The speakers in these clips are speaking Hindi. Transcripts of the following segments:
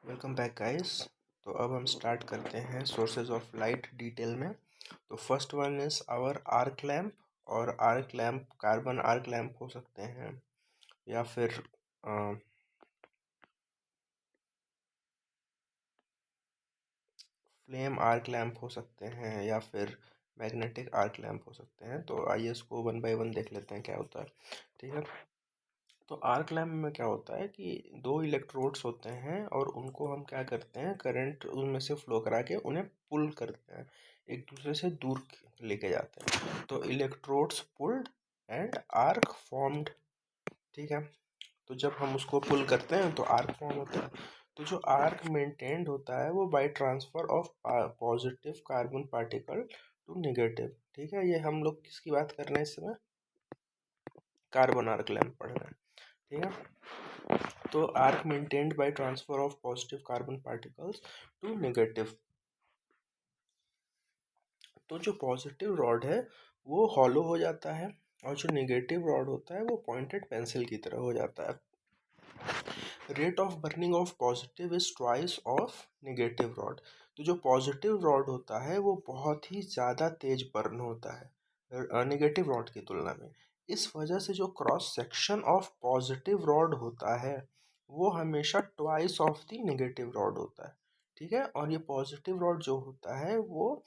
Welcome back guys. तो अब हम स्टार्ट करते हैं सोर्सेज ऑफ लाइट डिटेल में। तो first one is our arc lamp. और arc lamp carbon arc lamp हो सकते हैं या फिर फ्लेम आर्क लैम्प हो सकते हैं या फिर मैग्नेटिक आर्क लैम्प हो सकते हैं। तो आइए इसको वन बाय वन देख लेते हैं क्या होता है। ठीक है। तो आर्क लैम्प में क्या होता है कि दो इलेक्ट्रोड्स होते हैं और उनको हम क्या करते हैं, करंट उनमें से फ्लो करा के उन्हें पुल करते हैं, एक दूसरे से दूर लेके जाते हैं। तो electrodes pulled and arc formed. ठीक है। तो जब हम उसको पुल करते हैं तो आर्क फॉर्म होता है। तो जो आर्क मेंटेन्ड होता है वो by transfer of positive carbon particle to negative. ठीक है। ये हम लोग किसकी बात कर रहे हैं इस समय? कार्बन आर्क लैम्प पढ़ रहे हैं। ठीक है। तो arc maintained by transfer of positive carbon particles to negative. तो जो पॉजिटिव रॉड है वो हॉलो हो जाता है और जो नेगेटिव रॉड होता है वो पॉइंटेड पेंसिल की तरह हो जाता है। Rate of burning of positive is twice of negative rod. तो जो पॉजिटिव रॉड होता है वो बहुत ही ज़्यादा तेज बर्न होता है नेगेटिव रॉड की तुलना में। इस वजह से जो cross section of positive rod होता है वो हमेशा twice of the negative rod होता है। ठीक है। और ये पॉजिटिव रॉड जो होता है वो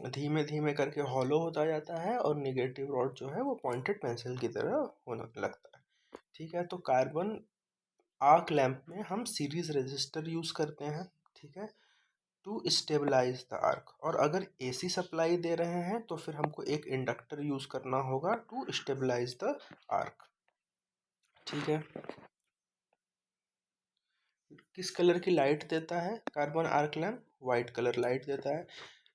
धीमे धीमे करके हॉलो होता जाता है और नेगेटिव रॉड जो है वो पॉइंटेड पेंसिल की तरह होने लगता है। ठीक है। तो कार्बन आर्क लैम्प में हम सीरीज रेजिस्टर यूज करते हैं। ठीक है। To stabilize the arc. और अगर एसी सप्लाई दे रहे हैं तो फिर हमको एक इंडक्टर यूज करना होगा टू स्टेबलाइज द आर्क। ठीक है। किस कलर की लाइट देता है carbon arc lamp? White colour light देता है।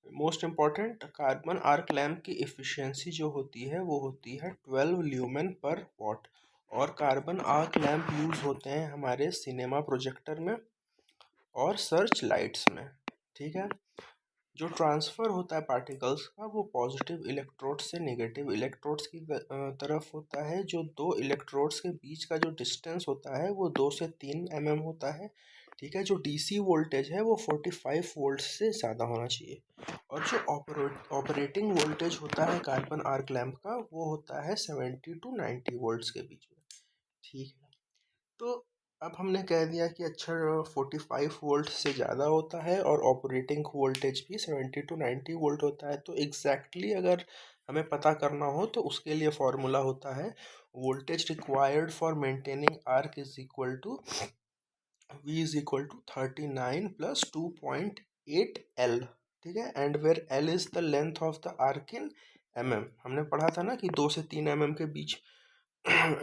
Most important, carbon arc lamp की एफिशिएंसी जो होती है वो होती है 12 ल्यूमेन पर वॉट। और कार्बन आर्क लैम्प यूज होते हैं हमारे सिनेमा प्रोजेक्टर में और सर्च लाइट्स में। ठीक है। जो ट्रांसफ़र होता है पार्टिकल्स का वो पॉजिटिव इलेक्ट्रोड से नेगेटिव इलेक्ट्रोड्स की तरफ होता है। जो दो इलेक्ट्रोड्स के बीच का जो डिस्टेंस होता है वो 2 से 3 होता है। ठीक है। जो डीसी वोल्टेज है वो 45 वोल्ट से ज़्यादा होना चाहिए। और जो ऑपरेटिंग वोल्टेज होता है कार्बन आर्क लैम्प का वो होता है 70 to 90 वोल्ट्स के बीच में। ठीक है। तो अब हमने कह दिया कि अच्छा 45 वोल्ट से ज़्यादा होता है और ऑपरेटिंग वोल्टेज भी 70 to 90 वोल्ट होता है। तो अगर हमें पता करना हो तो उसके लिए फॉर्मूला होता है voltage required for maintaining arc is equal to V is equal to 39 plus 2.8 L। ठीक है। And where L is the length of the arc in हमने पढ़ा था ना कि 2 से 3 के बीच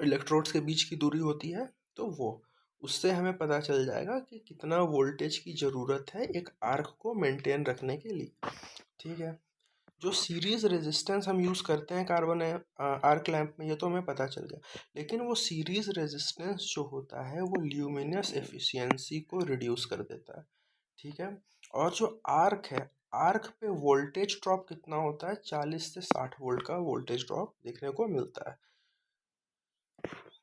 इलेक्ट्रोड्स के बीच की दूरी होती है। तो वो उससे हमें पता चल जाएगा कि कितना वोल्टेज की ज़रूरत है एक आर्क को मेंटेन रखने के लिए। ठीक है। जो सीरीज रेजिस्टेंस हम यूज़ करते हैं कार्बन आर्क लैम्प में ये तो हमें पता चल गया। लेकिन वो सीरीज रेजिस्टेंस जो होता है वो ल्यूमिनस एफिशिएंसी को रिड्यूस कर देता है। ठीक है। और जो आर्क है, आर्क पे वोल्टेज ड्रॉप कितना होता है? 40 से 60 वोल्ट का वोल्टेज ड्रॉप देखने को मिलता है।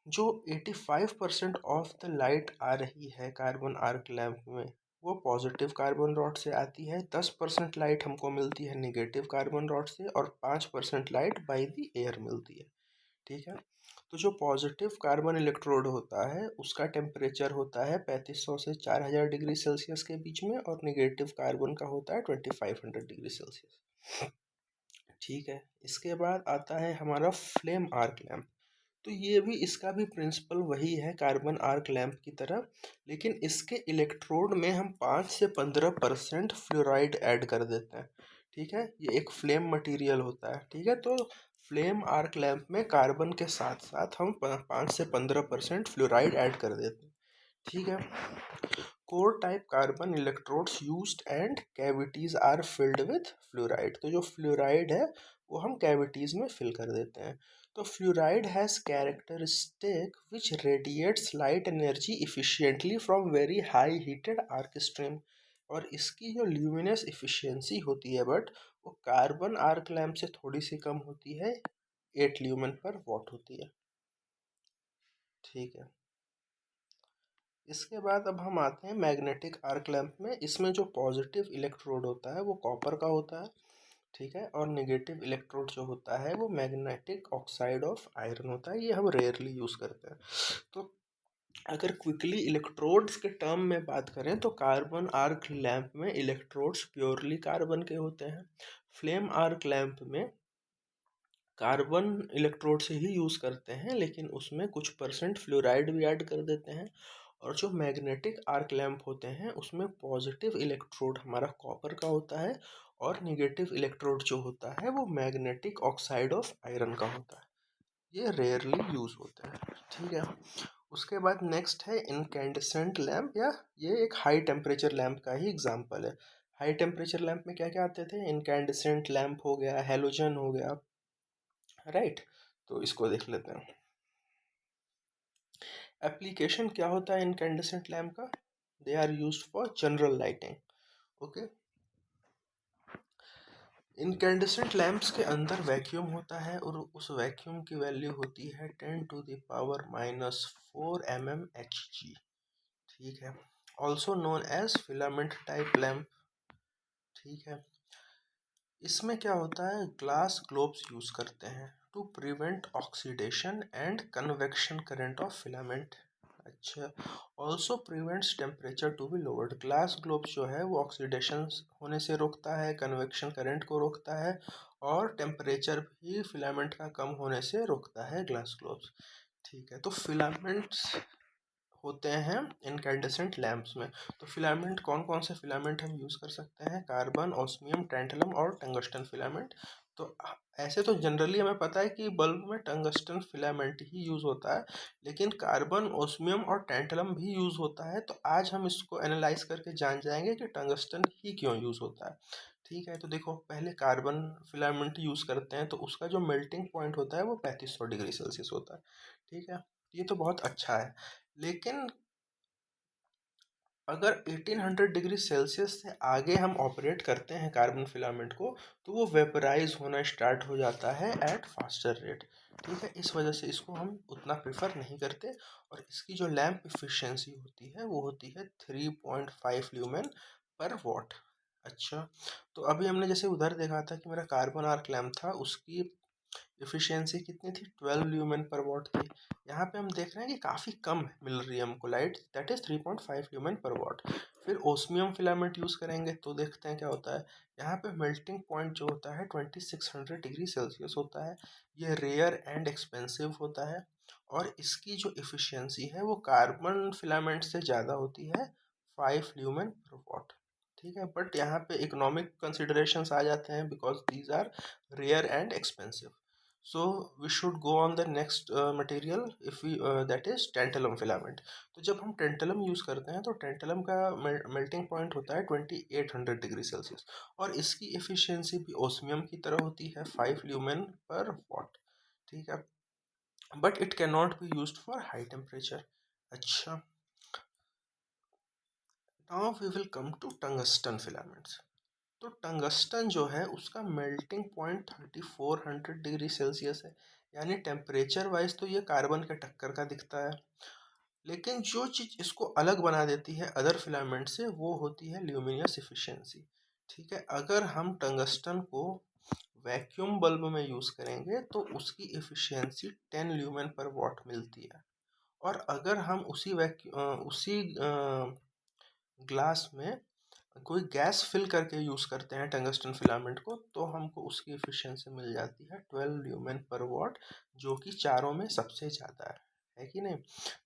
जो 85% ऑफ द लाइट आ रही है कार्बन आर्क लैम्प में वो पॉजिटिव कार्बन रॉड से आती है। 10% लाइट हमको मिलती है नेगेटिव कार्बन रॉड से और 5% लाइट बाई द एयर मिलती है। ठीक है। तो जो पॉजिटिव कार्बन इलेक्ट्रोड होता है उसका टेम्परेचर होता है 3500 से 4000 डिग्री सेल्सियस के बीच में और नेगेटिव कार्बन का होता है 2500 डिग्री सेल्सियस। ठीक है। इसके बाद आता है हमारा फ्लेम आर्क लैम्प। तो ये भी इसका भी प्रिंसिपल वही है कार्बन आर्क लैम्प की तरह। लेकिन इसके इलेक्ट्रोड में हम 5 से 15% फ्लोराइड ऐड कर देते हैं। ठीक है। ये एक फ्लेम मटेरियल होता है। ठीक है। तो फ्लेम आर्क लैम्प में कार्बन के साथ साथ हम 5 से 15% फ्लोराइड ऐड कर देते हैं। ठीक है। Core type carbon electrodes used and cavities are filled with fluoride. तो जो फ्लोराइड है वो हम कैविटीज में फिल कर देते हैं। तो fluoride has characteristic which radiates light energy efficiently from very high heated arc stream. और इसकी जो ल्यूमिनस इफिशियंसी होती है बट वो कार्बन आर्क लैम्प से थोड़ी सी कम होती है, 8 ल्यूमेन पर वॉट होती है। ठीक है। इसके बाद अब हम आते हैं मैग्नेटिक आर्क लैंप में। इसमें जो पॉजिटिव इलेक्ट्रोड होता है वो कॉपर का होता है, ठीक है, और नेगेटिव इलेक्ट्रोड जो होता है वो मैग्नेटिक ऑक्साइड ऑफ आयरन होता है। ये हम रेयरली यूज़ करते हैं। तो अगर क्विकली इलेक्ट्रोड्स के टर्म में बात करें तो कार्बन आर्क लैंप में इलेक्ट्रोड्स प्योरली कार्बन के होते हैं। फ्लेम आर्क लैंप में कार्बन इलेक्ट्रोड से ही यूज़ करते हैं, लेकिन उसमें कुछ परसेंट फ्लोराइड भी ऐड कर देते हैं। और जो मैग्नेटिक आर्क लैंप होते हैं उसमें पॉजिटिव इलेक्ट्रोड हमारा कॉपर का होता है और नेगेटिव इलेक्ट्रोड जो होता है वो मैग्नेटिक ऑक्साइड ऑफ आयरन का होता है। ये रेयरली यूज़ होते हैं, ठीक है। उसके बाद नेक्स्ट है इनकैंडेसेंट लैंप, या ये एक हाई टेम्परेचर लैंप का ही एग्जांपल है। हाई टेम्परेचर लैंप में क्या क्या आते थे? इनकैंडेसेंट लैंप हो गया, हेलोजन हो गया, राइट। तो इसको देख लेते हैं। एप्लीकेशन क्या होता है इनकैंडेसेंट लैंप का? They are used for general lighting, okay. Incandescent lamps के अंदर वैक्यूम होता है और उस वैक्यूम की वैल्यू होती है 10⁻⁻⁴ mmHg, ठीक है। Also known as filament type lamp, ठीक है। इसमें क्या होता है, ग्लास ग्लोब्स यूज करते हैं to prevent oxidation and convection current of filament. अच्छा, also prevents temperature to be lowered. Glass globe जो है वो ऑक्सीडेशन होने से रोकता है, कन्वेक्शन करंट को रोकता है, और टेम्परेचर भी फिलामेंट का कम होने से रोकता है ग्लास ग्लोब्स, ठीक है। तो फिलामेंट्स होते हैं इनकैंडेसेंट लैंप्स में। तो फिलामेंट कौन कौन से फिलामेंट हम यूज़ कर सकते हैं? कार्बन, ऑस्मियम, टैंटलम और टंगस्टन फिलामेंट। तो ऐसे तो जनरली हमें पता है कि बल्ब में टंगस्टन फिलामेंट ही यूज़ होता है, लेकिन कार्बन, ऑस्मियम और टैंटलम भी यूज़ होता है। तो आज हम इसको एनालाइज करके जान जाएंगे कि टंगस्टन ही क्यों यूज़ होता है, ठीक है। तो देखो, पहले कार्बन फिलामेंट यूज़ करते हैं तो उसका जो मेल्टिंग पॉइंट होता है वो 3500 डिग्री सेल्सियस होता है, ठीक है। ये तो बहुत अच्छा है, लेकिन अगर 1800 डिग्री सेल्सियस से आगे हम ऑपरेट करते हैं कार्बन फिलामेंट को, तो वो वेपराइज होना स्टार्ट हो जाता है एट फास्टर रेट, ठीक है। इस वजह से इसको हम उतना प्रेफर नहीं करते। और इसकी जो लैंप इफिशिएंसी होती है वो होती है 3.5 ल्यूमेन पर वॉट। अच्छा, तो अभी हमने जैसे उधर देखा था कि मेरा कार्बन आर्क लैंप था, उसकी एफिशिएंसी कितनी थी? 12 ल्यूमेन पर वॉट थी। यहाँ पे हम देख रहे हैं कि काफ़ी कम मिल रही है हमको लाइट, दैट इज़ 3.5 ल्यूमेन पर वॉट। फिर ओस्मियम फिलामेंट यूज़ करेंगे तो देखते हैं क्या होता है। यहाँ पे मेल्टिंग पॉइंट जो होता है 2600 डिग्री सेल्सियस होता है। ये रेयर एंड एक्सपेंसिव होता है, और इसकी जो एफिशिएंसी है वो कार्बन फिलामेंट से ज़्यादा होती है, 5 ल्यूमेन पर वॉट, ठीक है। बट यहाँ पे इकोनॉमिक कंसिडरेशंस आ जाते हैं because these are rare and expensive. So we should go on the next material if we that is tantalum filament। तो जब हम टेंटलम यूज़ करते हैं तो टेंटलम का मेल्टिंग पॉइंट होता है 2800 डिग्री सेल्सियस, और इसकी एफिशिएंसी भी ओस्मियम की तरह होती है, 5 ल्यूमेन पर वॉट, ठीक है। But it can not be used for high temperature. अच्छा, now we will come to tungsten filaments. तो टंगस्टन जो है उसका मेल्टिंग पॉइंट 3400 डिग्री सेल्सियस है, यानी टेम्परेचर वाइज तो ये कार्बन के टक्कर का दिखता है। लेकिन जो चीज़ इसको अलग बना देती है अदर फिलामेंट से वो होती है ल्यूमिनियस एफिशिएंसी, ठीक है। अगर हम टंगस्टन को वैक्यूम बल्ब में यूज़ करेंगे तो उसकी एफिशिएंसी 10 ल्यूमेन पर वॉट मिलती है। और अगर हम उसी ग्लास में कोई गैस फिल करके यूज़ करते हैं टंगस्टन फिलामेंट को, तो हमको उसकी एफिशिएंसी मिल जाती है 12 ल्यूमेन पर वॉट, जो कि चारों में सबसे ज़्यादा है कि नहीं।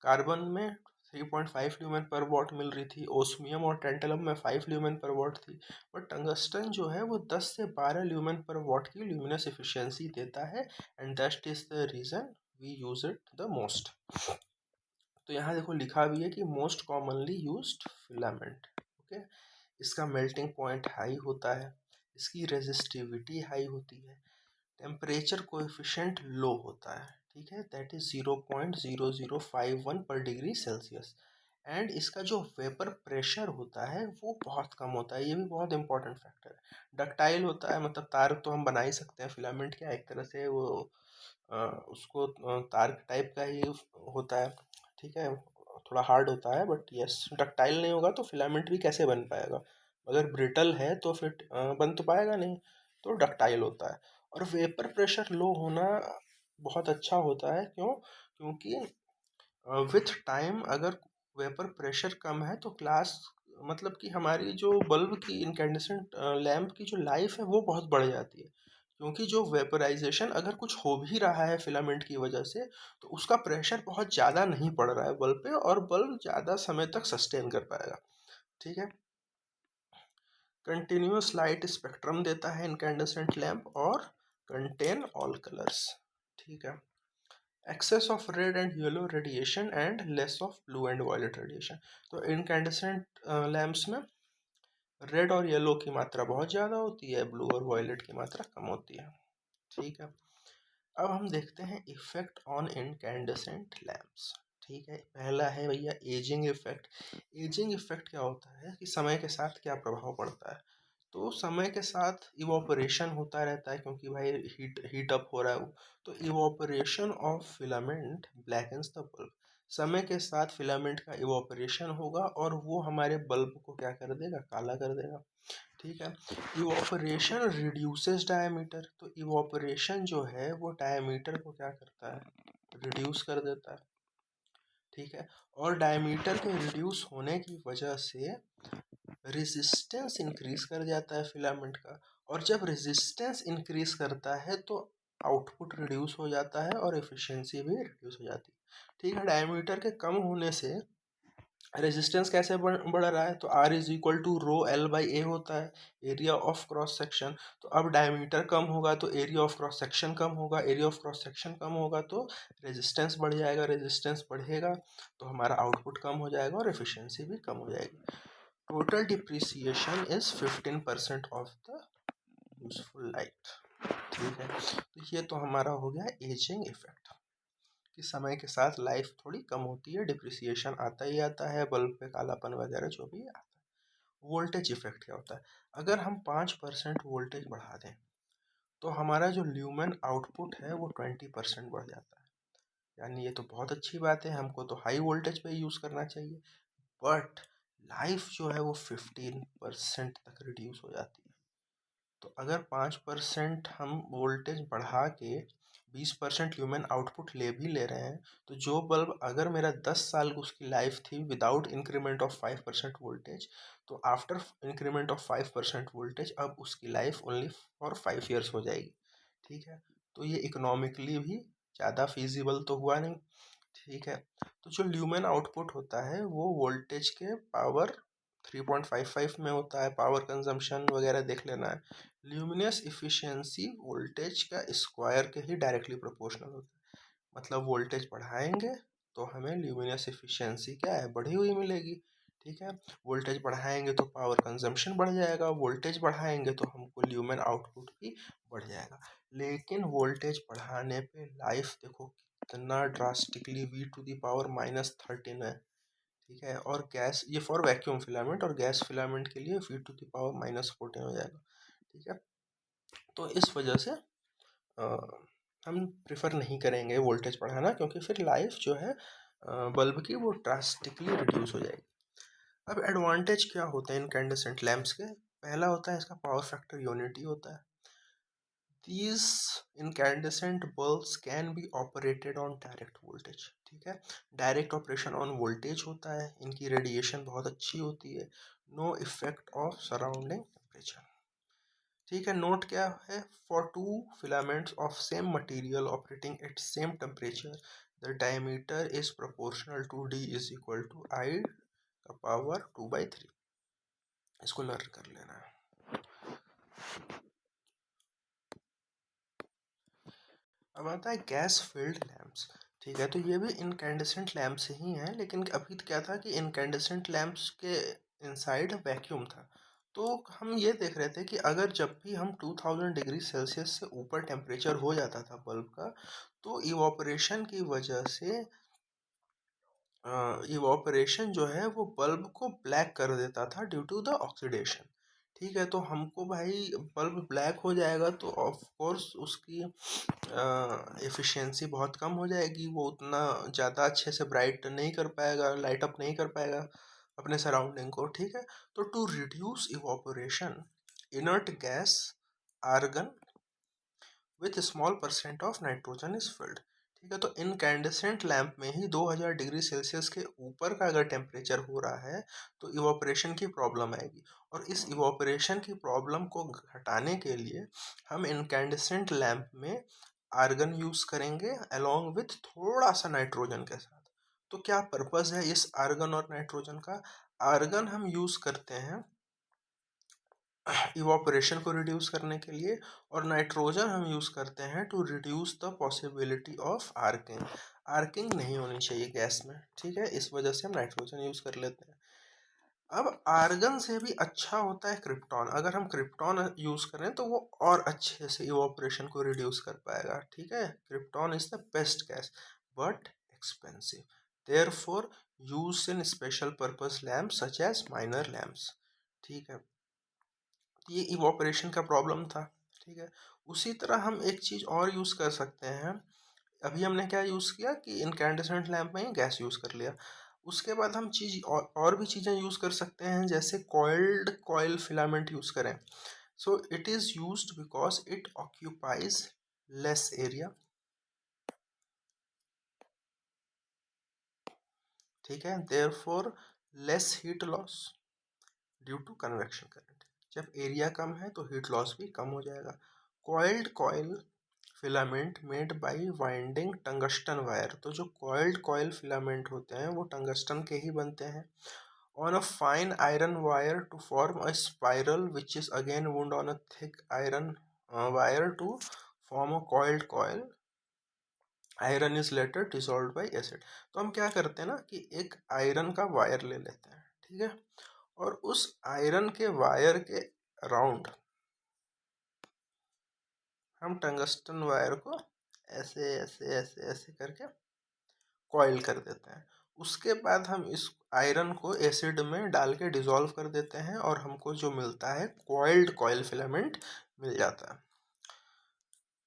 कार्बन में 3.5 ल्यूमेन पर वॉट मिल रही थी, ओस्मियम और टेंटलम में 5 ल्यूमेन पर वॉट थी, बट टंगस्टन जो है वो 10 से 12 ल्यूमेन पर वॉट की ल्यूमिनस एफिशिएंसी देता है, and that is the reason we use it the most. तो यहाँ देखो लिखा भी है कि most commonly used filament, okay. इसका मेल्टिंग पॉइंट हाई होता है, इसकी रेजिस्टिविटी हाई होती है, टेम्परेचर कोएफिशिएंट लो होता है, ठीक है, दैट इज 0.0051 पर डिग्री सेल्सियस। एंड इसका जो वेपर प्रेशर होता है वो बहुत कम होता है, ये भी बहुत इंपॉर्टेंट फैक्टर है। डक्टाइल होता है, मतलब तार तो हम बना ही सकते हैं फिलामेंट का, एक तरह से वो उसको तार टाइप का ही होता है, ठीक है। थोड़ा हार्ड होता है, बट यस डक्टाइल नहीं होगा तो फिलामेंट भी कैसे बन पाएगा? अगर ब्रिटल है तो फिर बन तो पाएगा नहीं, तो डक्टाइल होता है। और वेपर प्रेशर लो होना बहुत अच्छा होता है, क्यों? क्योंकि विथ टाइम अगर वेपर प्रेशर कम है तो ग्लास, मतलब कि हमारी जो बल्ब की इनकैंडेसेंट लैंप की जो लाइफ है वो बहुत बढ़ जाती है, क्योंकि जो वेपराइजेशन अगर कुछ हो भी रहा है फिलामेंट की वजह से, तो उसका प्रेशर बहुत ज़्यादा नहीं पड़ रहा है बल्ब पे, और बल्ब ज़्यादा समय तक सस्टेन कर पाएगा। ठीक है। कंटिन्यूस लाइट स्पेक्ट्रम देता है इनकैंडेसेंट लैंप और कंटेन ऑल कलर्स। ठीक है। Excess of red and yellow radiation and less of blue and violet radiation. तो इनकैंडेसेंट लैंप्स में रेड और येलो की मात्रा बहुत ज़्यादा होती है, ब्लू और वायलेट की मात्रा कम होती है। ठीक है। अब हम देखते हैं इफेक्ट ऑन इनकैंडेसेंट लैंप्स। ठीक है, पहला है भैया एजिंग इफेक्ट। एजिंग इफेक्ट क्या होता है कि समय के साथ क्या प्रभाव पड़ता है? तो समय के साथ इवोपरेशन होता रहता है, क्योंकि भाई हीट अप हो रहा है वो, तो evaporation of filament blackens the bulb. समय के साथ फिलामेंट का इवोपरेशन होगा और वो हमारे बल्ब को क्या कर देगा? काला कर देगा। ठीक है। Evaporation reduces diameter. तो इवोपरेशन जो है वो डायमीटर को क्या करता है? रिड्यूस कर देता है। ठीक है। और डायमीटर के रिड्यूस होने की वजह से रेजिस्टेंस इंक्रीज कर जाता है फिलामेंट का, और जब रेजिस्टेंस इंक्रीज करता है तो आउटपुट रिड्यूस हो जाता है और एफिशिएंसी भी रिड्यूस हो जाती है। ठीक है। डायमीटर के कम होने से रेजिस्टेंस कैसे बढ़ रहा है? तो R is equal to rho L by A होता है, एरिया ऑफ क्रॉस सेक्शन। तो अब डायमीटर कम होगा तो एरिया ऑफ क्रॉस सेक्शन कम होगा, एरिया ऑफ क्रॉस सेक्शन कम होगा तो रेजिस्टेंस बढ़ जाएगा, रेजिस्टेंस बढ़ेगा तो हमारा आउटपुट कम हो जाएगा और एफिशिएंसी भी कम हो जाएगी। Total depreciation is 15% of the useful light. ठीक है। तो ये तो हमारा हो गया एजिंग इफेक्ट, कि समय के साथ लाइफ थोड़ी कम होती है, डिप्रिसिएशन आता ही आता है, बल्ब पे कालापन वगैरह जो भी आता है। वोल्टेज इफेक्ट क्या होता है? अगर हम 5% वोल्टेज बढ़ा दें तो हमारा जो ल्यूमेन आउटपुट है वो 20% बढ़ जाता है। यानी ये तो बहुत अच्छी बात है, हमको तो हाई वोल्टेज पे यूज़ करना चाहिए, बट लाइफ जो है वो 15% तक रिड्यूस हो जाती है। तो अगर 5% हम वोल्टेज बढ़ा के 20% ह्यूमन आउटपुट ले रहे हैं, तो जो बल्ब अगर मेरा 10 साल उसकी लाइफ थी विदाउट इंक्रीमेंट ऑफ 5% वोल्टेज, तो आफ्टर इंक्रीमेंट ऑफ 5% वोल्टेज अब उसकी लाइफ ओनली फॉर 5 ईयर्स हो जाएगी। ठीक है। तो ये इकोनॉमिकली भी ज़्यादा फिजिबल तो हुआ नहीं। ठीक है। तो जो ल्यूमेन आउटपुट होता है वो वोल्टेज के पावर 3.55 में होता है, पावर कंजम्पशन वगैरह देख लेना है। ल्यूमिनस इफिशियंसी वोल्टेज का स्क्वायर के ही डायरेक्टली प्रोपोर्शनल होता है। मतलब वोल्टेज बढ़ाएंगे तो हमें ल्यूमिनस इफिशियंसी क्या है? बढ़ी हुई मिलेगी। ठीक है। वोल्टेज बढ़ाएंगे तो पावर कंजम्पशन बढ़ जाएगा, वोल्टेज बढ़ाएंगे तो हमको ल्यूमेन आउटपुट भी बढ़ जाएगा। लेकिन वोल्टेज बढ़ाने पे लाइफ देखो कितना ड्रास्टिकली V⁻⁻13 है। ठीक है। और गैस, ये फॉर वैक्यूम फिलामेंट, और गैस फिलामेंट के लिए V⁻⁻14 हो जाएगा। ठीक है। तो इस वजह से अ, हम प्रिफर नहीं करेंगे वोल्टेज बढ़ाना, क्योंकि फिर लाइफ जो है बल्ब की वो ड्रास्टिकली रिड्यूस हो जाएगी। अब एडवांटेज क्या होते हैं इनकैंडेसेंट लैंप्स के? पहला होता है इसका पावर फैक्टर यूनिटी होता है। These incandescent bulbs can be operated on direct voltage। ठीक है। डायरेक्ट ऑपरेशन ऑन वोल्टेज होता है, इनकी रेडिएशन बहुत अच्छी होती है, no effect of surrounding temperature. ठीक है। नोट क्या है? For two filaments of same material operating at same temperature the diameter is proportional to D is equal to I का पावर 2/3। इसको लर्न कर लेना है। अब आता है गैस फील्ड लैंप्स। ठीक है। तो ये भी इनकैंडेसेंट लैंप्स ही हैं, लेकिन अभी तो क्या था कि इनकैंडेसेंट लैंप्स के इनसाइड वैक्यूम था। तो हम ये देख रहे थे कि अगर जब भी हम 2000 डिग्री सेल्सियस से ऊपर टेम्परेचर हो जाता था बल्ब का, तो इवोपरेशन की वजह से इवोपरेशन जो है वो बल्ब को ब्लैक कर देता था ड्यू टू द ऑक्सीडेशन। ठीक है, तो हमको भाई बल्ब ब्लैक हो जाएगा तो ऑफ कोर्स उसकी एफिशिएंसी बहुत कम हो जाएगी, वो उतना ज़्यादा अच्छे से ब्राइट नहीं कर पाएगा, लाइट अप नहीं कर पाएगा अपने सराउंडिंग को। ठीक है, तो to reduce evaporation inert gas argon with small percent of nitrogen is filled. ठीक है, तो इनकैंडेसेंट लैंप में ही 2000 डिग्री सेल्सियस के ऊपर का अगर टेम्परेचर हो रहा है तो इवापोरेशन की प्रॉब्लम आएगी, और इस इवापोरेशन की प्रॉब्लम को घटाने के लिए हम इनकैंडेसेंट लैंप में आर्गन यूज़ करेंगे अलोंग विथ थोड़ा सा नाइट्रोजन के साथ। तो क्या पर्पज़ है इस आर्गन और नाइट्रोजन का? आर्गन हम यूज़ करते हैं इवापोरेशन को रिड्यूस करने के लिए, और नाइट्रोजन हम यूज़ करते हैं to reduce the possibility of arcing. Arcing नहीं होनी चाहिए गैस में, ठीक है, इस वजह से हम नाइट्रोजन यूज़ कर लेते हैं। अब आर्गन से भी अच्छा होता है क्रिप्टॉन। अगर हम क्रिप्टॉन यूज़ करें तो वो और अच्छे से इवापोरेशन को रिड्यूस कर पाएगा। ठीक है, krypton is the best gas but expensive, therefore use in special purpose lamps such as miner lamps. ठीक है, ये इवोपरेशन का प्रॉब्लम था। ठीक है, उसी तरह हम एक चीज़ और यूज़ कर सकते हैं। अभी हमने क्या यूज़ किया कि इनकैंडेसेंट लैंप में ही गैस यूज़ कर लिया। उसके बाद हम चीज़ और भी चीज़ें यूज़ कर सकते हैं, जैसे कॉइल्ड कॉइल फिलामेंट यूज़ करें। So it is used because it occupies less area. ठीक है, therefore less heat loss due to convection current. जब एरिया कम है तो हीट लॉस भी कम हो जाएगा। Coiled coil filament made by winding tungsten wire. तो जो कॉइल्ड कॉइल फिलामेंट होते हैं वो टंगस्टन के ही बनते हैं। On a fine iron wire to form a spiral which is again wound on a thick iron wire to form a coiled coil. Iron is later dissolve by acid. तो हम क्या करते हैं ना कि एक आयरन का वायर ले लेते हैं, ठीक है, और उस आयरन के वायर के अराउंड हम टंगस्टन वायर को ऐसे ऐसे ऐसे ऐसे करके कॉइल कर देते हैं। उसके बाद हम इस आयरन को एसिड में डाल के डिसॉल्व कर देते हैं और हमको जो मिलता है कॉइल्ड कॉइल फिलामेंट मिल जाता है।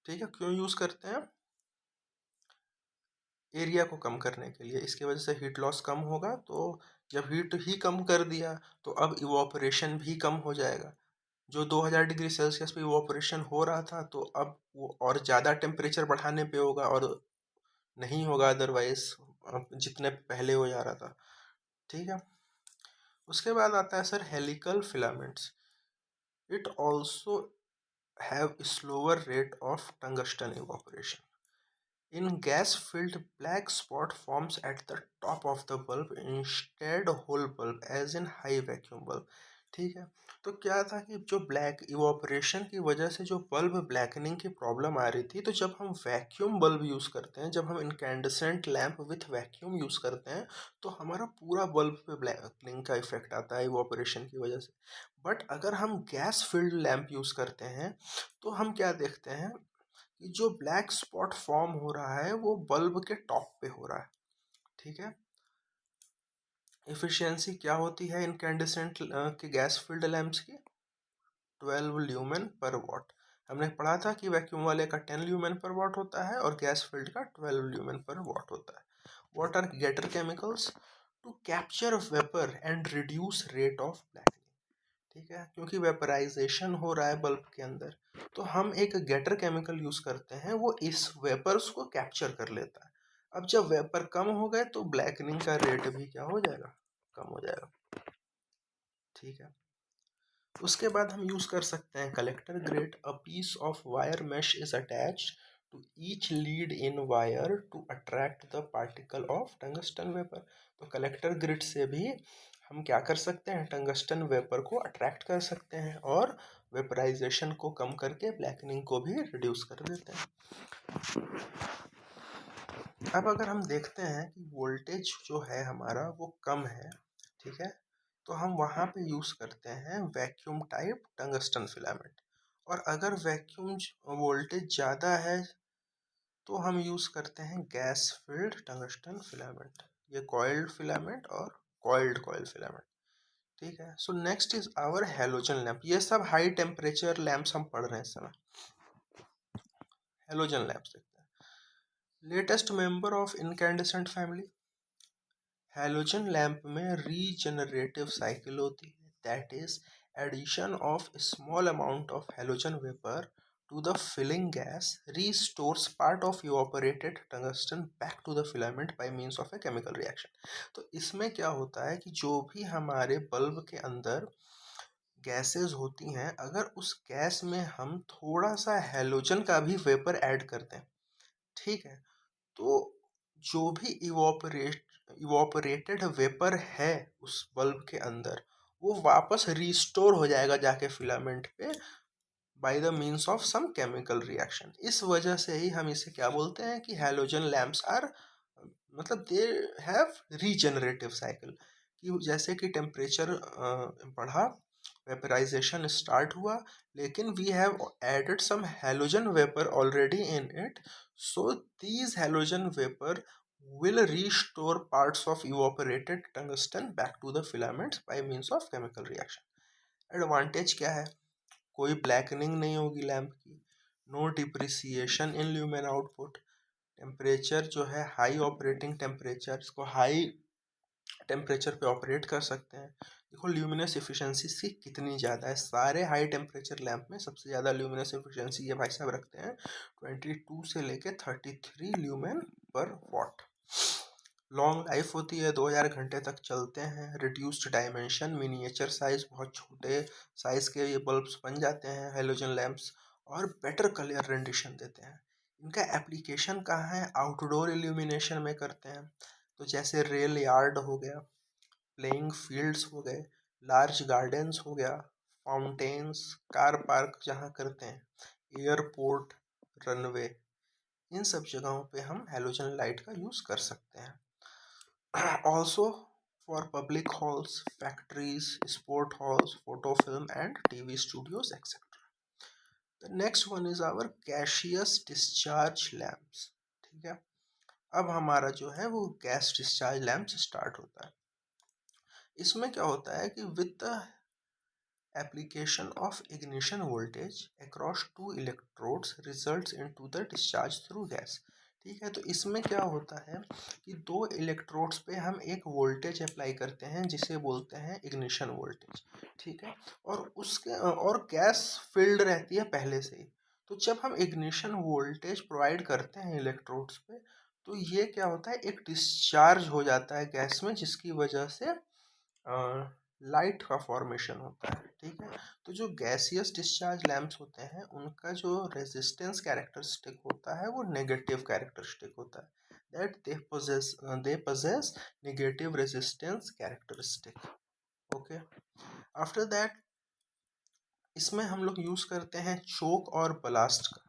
ठीक है, क्यों यूज़ करते हैं? एरिया को कम करने के लिए। इसकी वजह से हीट लॉस कम होगा, तो जब हीट ही कम कर दिया तो अब इवोपरेशन भी कम हो जाएगा। जो 2000 डिग्री सेल्सियस पे इवोपरेशन हो रहा था तो अब वो और ज़्यादा टेम्परेचर बढ़ाने पे होगा, और नहीं होगा अदरवाइज जितने पहले हो जा रहा था। ठीक है, उसके बाद आता है sir helical filaments. It also have slower rate of tungsten evaporation. In gas-filled, black spot forms at the top of the bulb instead whole bulb as in high vacuum bulb। ठीक है, तो क्या था कि जो ब्लैक इवोपरेशन की वजह से जो बल्ब ब्लैकनिंग की प्रॉब्लम आ रही थी, तो जब हम वैक्यूम बल्ब यूज़ करते हैं, जब हम incandescent lamp with vacuum use करते हैं, तो हमारा पूरा बल्ब पे ब्लैकनिंग का इफेक्ट आता है इवोपरेशन की वजह से। बट अगर हम गैस फिल्ड लैंप यूज़ करते हैं तो हम क्या देखते हैं कि जो ब्लैक स्पॉट फॉर्म हो रहा है वो बल्ब के टॉप पे हो रहा है। ठीक है, एफिशिएंसी क्या होती है इनकैंडेसेंट के गैस फिल्ड लैंप्स की? 12 ल्यूमेन पर वॉट। हमने पढ़ा था कि वैक्यूम वाले का 10 ल्यूमेन पर वॉट होता है और गैस फिल्ड का 12 ल्यूमेन पर वॉट होता है। What are getter chemicals? To capture vapour and reduce rate of black. ठीक है, क्योंकि वेपराइजेशन हो रहा है बल्ब के अंदर, तो हम एक गेटर केमिकल यूज करते हैं, वो इस वेपर्स को कैप्चर कर लेता है। अब जब वेपर कम हो गए तो ब्लैकनिंग का रेट भी क्या हो जाएगा? कम हो जाएगा। ठीक है, उसके बाद हम यूज कर सकते हैं collector grid. A piece of wire mesh is attached to each lead in wire to attract the particle of tungsten vapour. तो कलेक्टर ग्रिड से भी हम क्या कर सकते हैं? टंगस्टन वेपर को अट्रैक्ट कर सकते हैं और वेपराइजेशन को कम करके ब्लैकनिंग को भी रिड्यूस कर देते हैं। अब अगर हम देखते हैं कि वोल्टेज जो है हमारा वो कम है, ठीक है, तो हम वहाँ पे यूज़ करते हैं वैक्यूम टाइप टंगस्टन फिलामेंट। और अगर वैक्यूम वोल्टेज ज़्यादा है तो हम यूज़ करते हैं गैस फील्ड टंगस्टन फिलामेंट। ये कॉइल्ड फिलामेंट और कॉइल्ड कॉइल फिलामेंट। ठीक है। So next is our halogen lamp. ये सब हाई टेम्परेचर लैम्प्स हम पढ़ रहे हैं इस समय। हेलोजन लैम्प्स देखते हैं। Latest member of incandescent family. Halogen lamp में रीजनरेटिव साइकिल होती है, that is addition of small amount of halogen vapour to the filling gas restores part of evaporated tungsten back to the filament by means of a chemical reaction। तो इसमें क्या होता है कि जो भी हमारे बल्ब के अंदर गैसेस होती हैं, अगर उस गैस में हम थोड़ा सा हेलोजन का भी वेपर ऐड करते हैं, ठीक है, तो जो भी इवोपरेटेड वेपर है उस बल्ब के अंदर, वो वापस रिस्टोर हो जाएगा जाके फिलामेंट पे by the means of some chemical reaction. इस वजह से ही हम इसे क्या बोलते हैं कि हैलोजन लैम्प्स आर, मतलब दे हैव रीजनरेटिव साइकिल। कि जैसे कि टेम्परेचर बढ़ा, वेपराइजेशन स्टार्ट हुआ, लेकिन we have added some halogen vapour already in it, so these halogen vapour will restore parts of evaporated tungsten back to the filaments by means of chemical reaction। Advantage क्या है? कोई ब्लैकनिंग नहीं होगी लैम्प की, no depreciation in lumen output, temperature जो है हाई ऑपरेटिंग टेम्परेचर, इसको हाई टेम्परेचर पे ऑपरेट कर सकते हैं। देखो ल्यूमिनस एफिशिएंसी इसकी कितनी ज़्यादा है, सारे हाई टेम्परेचर लैम्प में सबसे ज़्यादा ल्यूमिनस एफिशिएंसी ये भाई साहब रखते हैं 22 से लेके 33 ल्यूमेन पर वॉट। लॉन्ग लाइफ होती है, 2000 घंटे तक चलते हैं। रिड्यूस्ड डायमेंशन, मिनिएचर साइज, बहुत छोटे साइज के ये बल्ब्स बन जाते हैं हेलोजन लैम्प्स, और बेटर कलर रेंडिशन देते हैं। इनका एप्लीकेशन कहाँ है? आउटडोर इल्यूमिनेशन में करते हैं, तो जैसे रेल यार्ड हो गया, प्लेइंग फील्ड्स हो गए, लार्ज गार्डन्स हो गया, फाउंटेन्स, कार पार्क जहाँ करते हैं, एयरपोर्ट, रनवे, इन सब जगहों पे हम हेलोजन लाइट का यूज़ कर सकते हैं। Also for public halls, factories, sport halls, photo film and TV studios, etc. The next one is our gaseous discharge lamps। ठीक है, अब हमारा जो है वो गैस डिस्चार्ज लैम्प्स स्टार्ट होता है। इसमें क्या होता है कि with the application of ignition voltage across two electrodes results into the discharge through gas। ठीक है, तो इसमें क्या होता है कि दो इलेक्ट्रोड्स पे हम एक वोल्टेज अप्लाई करते हैं जिसे बोलते हैं इग्निशन वोल्टेज। ठीक है, और उसके और गैस फिल्ड रहती है पहले से ही। तो जब हम इग्निशन वोल्टेज प्रोवाइड करते हैं इलेक्ट्रोड्स पे, तो ये क्या होता है, एक डिस्चार्ज हो जाता है गैस में, जिसकी वजह से लाइट का फॉर्मेशन होता है। ठीक है, तो जो गैसियस डिस्चार्ज लैम्प्स होते हैं उनका जो रेजिस्टेंस कैरेक्टरिस्टिक होता है वो नेगेटिव कैरेक्टरिस्टिक होता है, that they possess negative resistance characteristic. Okay, after that इसमें हम लोग यूज़ करते हैं चोक और बलास्ट का।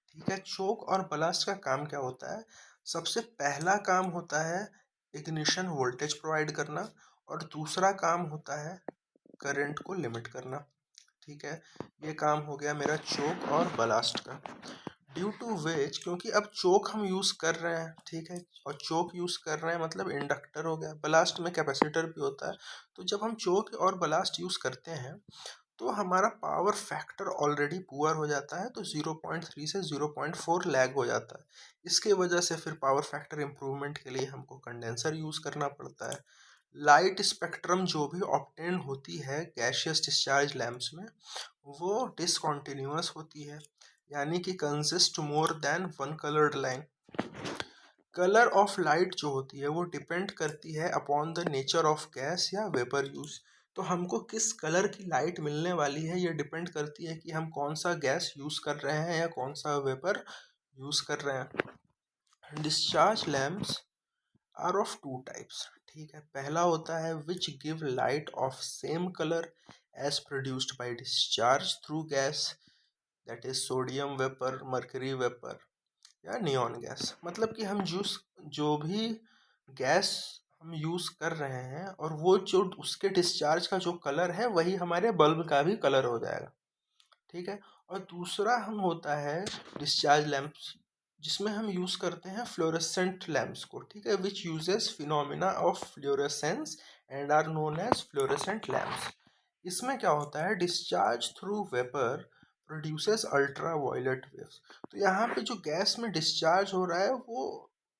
ठीक है, चोक और बलास्ट का काम क्या होता है? सबसे पहला काम होता है इग्निशन वोल्टेज प्रोवाइड करना, और दूसरा काम होता है करंट को लिमिट करना। ठीक है, ये काम हो गया मेरा चोक और बलास्ट का। ड्यू टू विच, क्योंकि अब चोक हम यूज़ कर रहे हैं, ठीक है, और चोक यूज़ कर रहे हैं मतलब इंडक्टर हो गया, बलास्ट में कैपेसिटर भी होता है। तो जब हम चोक और बलास्ट यूज़ करते हैं तो हमारा पावर फैक्टर ऑलरेडी पुअर हो जाता है, तो 0.3 से 0.4 लैग हो जाता है। इसके वजह से फिर पावर फैक्टर इम्प्रूवमेंट के लिए हमको कंडेंसर यूज़ करना पड़ता है। लाइट स्पेक्ट्रम जो भी ऑब्टेन होती है गैसियस डिस्चार्ज लैम्प्स में, वो डिसकॉन्टिन्यूअस होती है, यानी कि consist more than one coloured line. Colour of light जो होती है वो डिपेंड करती है upon the nature of gas या वेपर यूज। तो हमको किस कलर की लाइट मिलने वाली है ये डिपेंड करती है कि हम कौन सा गैस यूज़ कर रहे हैं या कौन सा वेपर यूज़ कर रहे हैं। Discharge lamps are of two types. ठीक है, पहला होता है which give light of same colour as produced by discharge through gas, that is sodium vapour, mercury vapour या नियॉन गैस। मतलब कि हम जो भी गैस हम यूज़ कर रहे हैं और वो जो उसके डिस्चार्ज का जो कलर है वही हमारे बल्ब का भी कलर हो जाएगा। ठीक है, और दूसरा हम होता है डिस्चार्ज लैंप्स, जिसमें हम यूज़ करते हैं फ्लोरेसेंट लैंप्स को। ठीक है, which uses phenomena of fluorescence and are known as fluorescent lamps. इसमें क्या होता है, discharge through vapour produces ultra violet waves. तो यहाँ पे जो गैस में डिस्चार्ज हो रहा है वो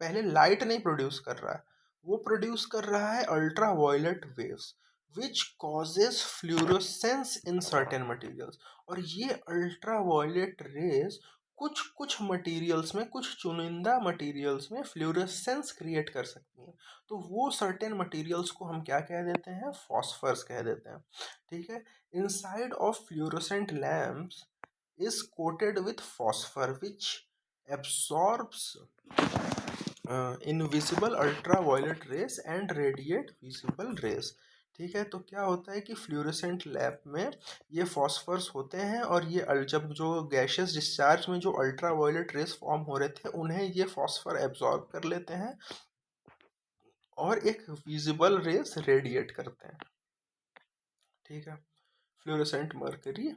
पहले लाइट नहीं प्रोड्यूस कर रहा है, वो प्रोड्यूस कर रहा है ultra violet waves which causes fluorescence in certain materials. और ये अल्ट्रा वायलेट रेज कुछ कुछ मटेरियल्स में, कुछ चुनिंदा मटेरियल्स में फ्लूरोसेंस क्रिएट कर सकती हैं। तो वो सर्टेन मटेरियल्स को हम क्या कह देते हैं, फॉस्फर्स कह देते हैं। ठीक है। Inside of fluorescent lamps is coated with phosphor which absorbs invisible ultraviolet rays and radiate visible rays। ठीक है। तो क्या होता है कि फ्लूरोसेंट लैम्प में ये फॉस्फर्स होते हैं और ये जब जो गैशियस डिस्चार्ज में जो अल्ट्रावायलेट रेस फॉर्म हो रहे थे उन्हें ये फॉस्फर एब्जॉर्ब कर लेते हैं और एक विजिबल रेस रेडिएट करते हैं। ठीक है। फ्लूरोसेंट मर्करी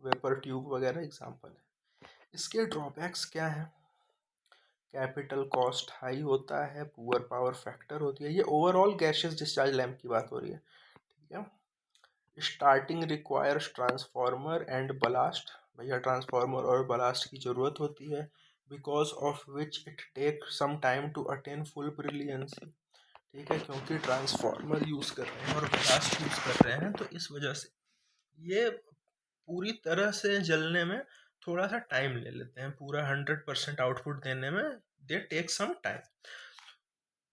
वेपर ट्यूब वगैरह एग्जाम्पल है। इसके ड्रॉबैक्स क्या हैं, कैपिटल कॉस्ट हाई होता है, पुअर पावर फैक्टर होती है, ये ओवरऑल गैशियस डिस्चार्ज लैम्प की बात हो रही है। ठीक है। Starting requires transformer and ballast, भैया ट्रांसफार्मर और बलास्ट की ज़रूरत होती है, because of which it take some time to attain full brilliancy. ठीक है। क्योंकि ट्रांसफार्मर यूज़ कर रहे हैं और बलास्ट यूज़ कर रहे हैं तो इस वजह से ये पूरी तरह से जलने में थोड़ा सा टाइम ले लेते हैं, पूरा 100% आउटपुट देने में दे टेक सम टाइम।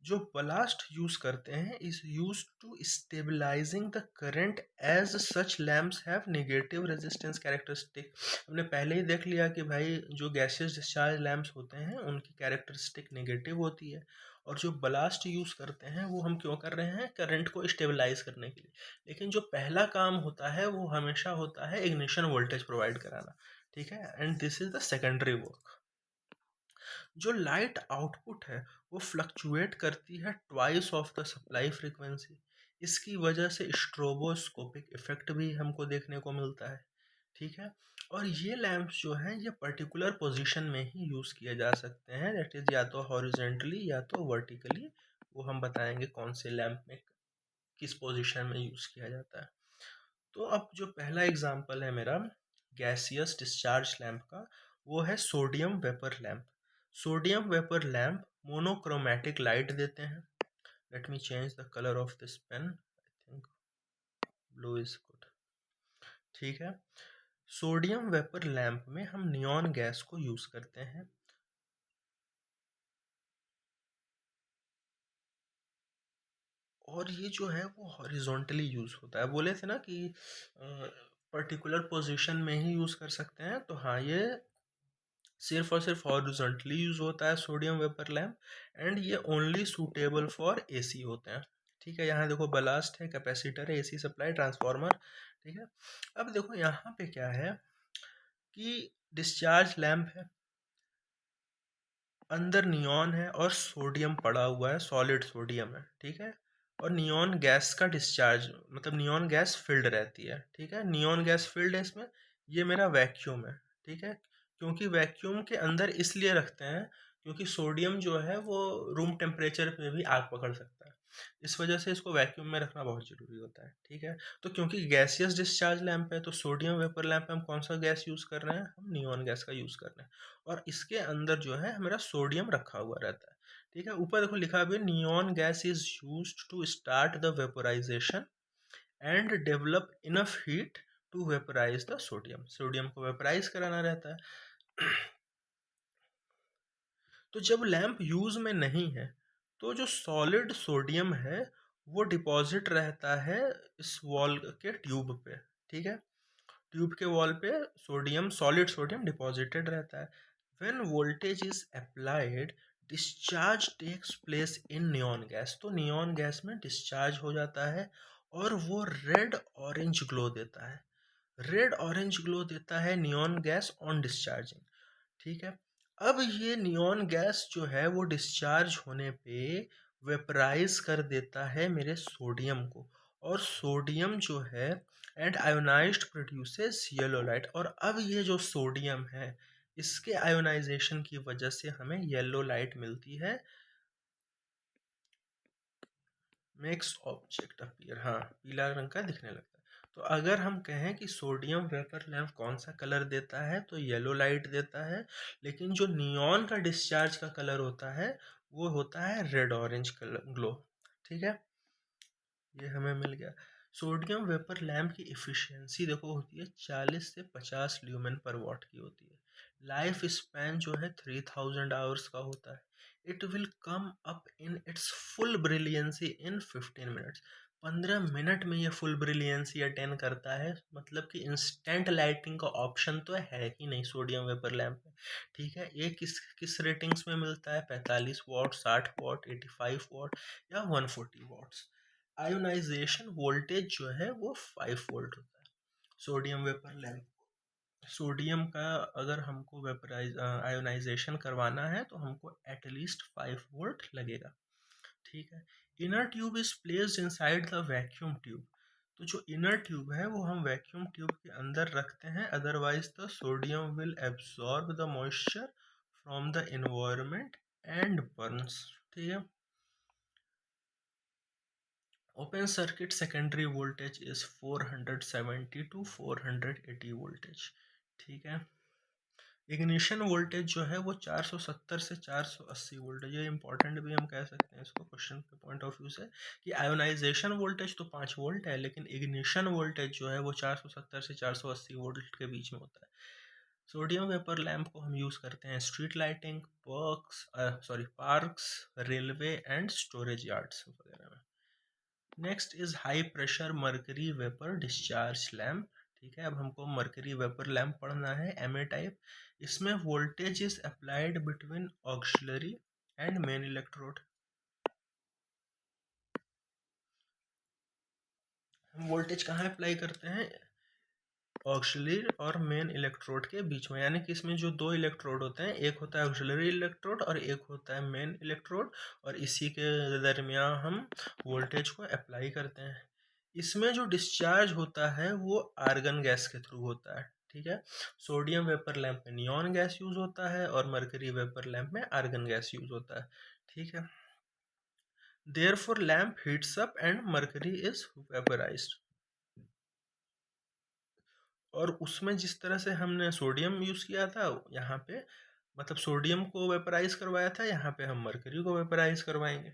जो बलास्ट यूज करते हैं is use to stabilising the current, as such lamps have negative resistance characteristic. हमने पहले ही देख लिया कि भाई जो गैसेस डिस्चार्ज लैम्प्स होते हैं उनकी कैरेक्टरिस्टिक नेगेटिव होती है, और जो बलास्ट यूज करते हैं वो हम क्यों कर रहे हैं, करंट को स्टेबलाइज करने के लिए। लेकिन जो पहला काम होता है वो हमेशा होता है इग्निशन वोल्टेज प्रोवाइड कराना। ठीक है। And this is the secondary work. जो लाइट आउटपुट है वो फ्लक्चुएट करती है twice of the supply frequency. इसकी वजह से स्ट्रोबोस्कोपिक इफेक्ट भी हमको देखने को मिलता है। ठीक है। और ये लैंप्स जो हैं ये पर्टिकुलर पोजीशन में ही यूज़ किए जा सकते हैं, दैट इज़ या तो हॉरिजेंटली या तो वर्टिकली। वो हम बताएंगे कौन से लैंप में किस पोजीशन में यूज़ किया जाता है। तो अब जो पहला एग्जांपल है मेरा गैसियस डिस्चार्ज लैंप का, वो है sodium vapour lamp. Sodium vapour lamp monochromatic light देते हैं। Let me change the colour of this pen, I think blue is good. ठीक है। सोडियम वेपर लैंप में हम नियॉन गैस को यूज करते हैं, और ये जो है वो हॉरिजॉन्टली यूज होता है। बोले थे ना कि पर्टिकुलर पोजीशन में ही यूज कर सकते हैं, तो हाँ ये सिर्फ और सिर्फ हॉरिजॉन्टली यूज होता है सोडियम वेपर लैम्प, एंड ये ओनली सूटेबल फॉर एसी होते हैं। ठीक है। यहाँ देखो बलास्ट है, कैपेसिटर है, एसी सप्लाई, ट्रांसफार्मर। ठीक है। अब देखो यहाँ पे क्या है कि डिस्चार्ज लैम्प है, अंदर नियॉन है और सोडियम पड़ा हुआ है, सॉलिड सोडियम है। ठीक है। और नियॉन गैस का डिस्चार्ज मतलब नियॉन गैस फिल्ड रहती है। ठीक है। नियॉन गैस फिल्ड है इसमें। ये मेरा वैक्यूम है। ठीक है। क्योंकि वैक्यूम के अंदर इसलिए रखते हैं क्योंकि सोडियम जो है वो रूम टेम्परेचर पे भी आग पकड़ सकता है, इस वजह से इसको वैक्यूम में रखना बहुत ज़रूरी होता है। ठीक है। तो क्योंकि गैसियस डिस्चार्ज लैंप है तो सोडियम वेपर लैंप में हम कौन सा गैस यूज़ कर रहे हैं, हम नियॉन गैस का यूज़ कर रहे हैं, और इसके अंदर जो है हमारा सोडियम रखा हुआ रहता है। ठीक है। ऊपर देखो लिखा भी, neon gas is used to start the vaporisation and develop enough heat to vaporise the sodium. Sodium को वेपोराइज कराना रहता है। तो जब लैंप यूज में नहीं है तो जो सॉलिड सोडियम है वो डिपॉजिट रहता है इस वॉल के ट्यूब पे। ठीक है। ट्यूब के वॉल पे सोडियम, सॉलिड सोडियम डिपॉजिटेड रहता है। When voltage is applied discharge takes place in neon gas. तो नियॉन गैस में डिस्चार्ज हो जाता है और वो रेड ऑरेंज ग्लो देता है। रेड ऑरेंज ग्लो देता है नियॉन गैस ऑन डिस्चार्जिंग। ठीक है। अब ये नियॉन गैस जो है वो डिस्चार्ज होने पे वेपराइज कर देता है मेरे सोडियम को, और सोडियम जो है and ionised produces yellow light. और अब ये जो सोडियम है इसके आयोनाइजेशन की वजह से हमें येलो लाइट मिलती है। मेक्स ऑब्जेक्ट अपीयर, हाँ पीला रंग का दिखने लगता है। तो अगर हम कहें कि सोडियम वेपर लैंप कौन सा कलर देता है, तो येलो लाइट देता है। लेकिन जो नियॉन का डिस्चार्ज का कलर होता है वो होता है रेड ऑरेंज कलर ग्लो। ठीक है, ये हमें मिल गया। सोडियम वेपर लैंप की इफ़िशियंसी देखो होती है 40 से 50 ल्यूमेन पर वॉट की होती है। लाइफ स्पैन जो है 3000 आवर्स का होता है। It will come up in its full brilliancy in 15 minutes. 15 minute में ये फुल ब्रिलियंसी अटेन करता है, मतलब कि इंस्टेंट लाइटिंग का ऑप्शन तो है ही नहीं सोडियम वेपर लैंप में। ठीक है, ये किस किस रेटिंग्स में मिलता है? 45 वॉट, 60 वॉट, 85 वॉट या 140 वॉट्स। आयोनाइजेशन वोल्टेज जो है वो 5 वोल्ट होता है सोडियम वेपर लैंप। सोडियम का अगर हमको वेपराइज आयोनाइजेशन करवाना है तो हमको एटलीस्ट 5 वोल्ट लगेगा। ठीक है, inner tube is placed inside the vacuum tube. तो जो इनर ट्यूब है वो हम वैक्यूम ट्यूब के अंदर रखते हैं, otherwise the sodium will absorb the moisture from the environment and burns. ठीक है, open circuit secondary voltage is 470 to 480 voltage. ठीक है, इग्निशन वोल्टेज जो है वो 470 से 480 वोल्ट है। ये इंपॉर्टेंट भी हम कह सकते हैं इसको क्वेश्चन के पॉइंट ऑफ व्यू से, कि आयोनाइजेशन वोल्टेज तो 5 वोल्ट है, लेकिन इग्निशन वोल्टेज जो है वो 470 से 480 वोल्ट के बीच में होता है। सोडियम वेपर लैंप को हम यूज़ करते हैं street lighting, parks, railway and storage yards वगैरह में। Next is high pressure mercury vapour discharge lamp. ठीक है, अब हमको मर्करी वेपर लैम्प पढ़ना है, एमए टाइप। इसमें voltage is applied between auxiliary and main electrode. हम वोल्टेज कहाँ अप्लाई करते हैं? ऑक्सिलरी और मेन इलेक्ट्रोड के बीच में, यानी कि इसमें जो दो इलेक्ट्रोड होते हैं, एक होता है ऑक्सिलरी इलेक्ट्रोड और एक होता है मेन इलेक्ट्रोड, और इसी के दरमियान हम वोल्टेज को अप्लाई करते हैं। इसमें जो डिस्चार्ज होता है वो आर्गन गैस के थ्रू होता है। ठीक है, सोडियम वेपर लैंप में नियॉन गैस यूज होता है और मर्करी वेपर लैंप में आर्गन गैस यूज होता है। ठीक है, therefore lamp heats up and mercury is vaporised. और उसमें जिस तरह से हमने सोडियम यूज़ किया था यहाँ पे, मतलब सोडियम को वेपराइज करवाया था, यहाँ पे हम मरकरी को वेपराइज करवाएंगे।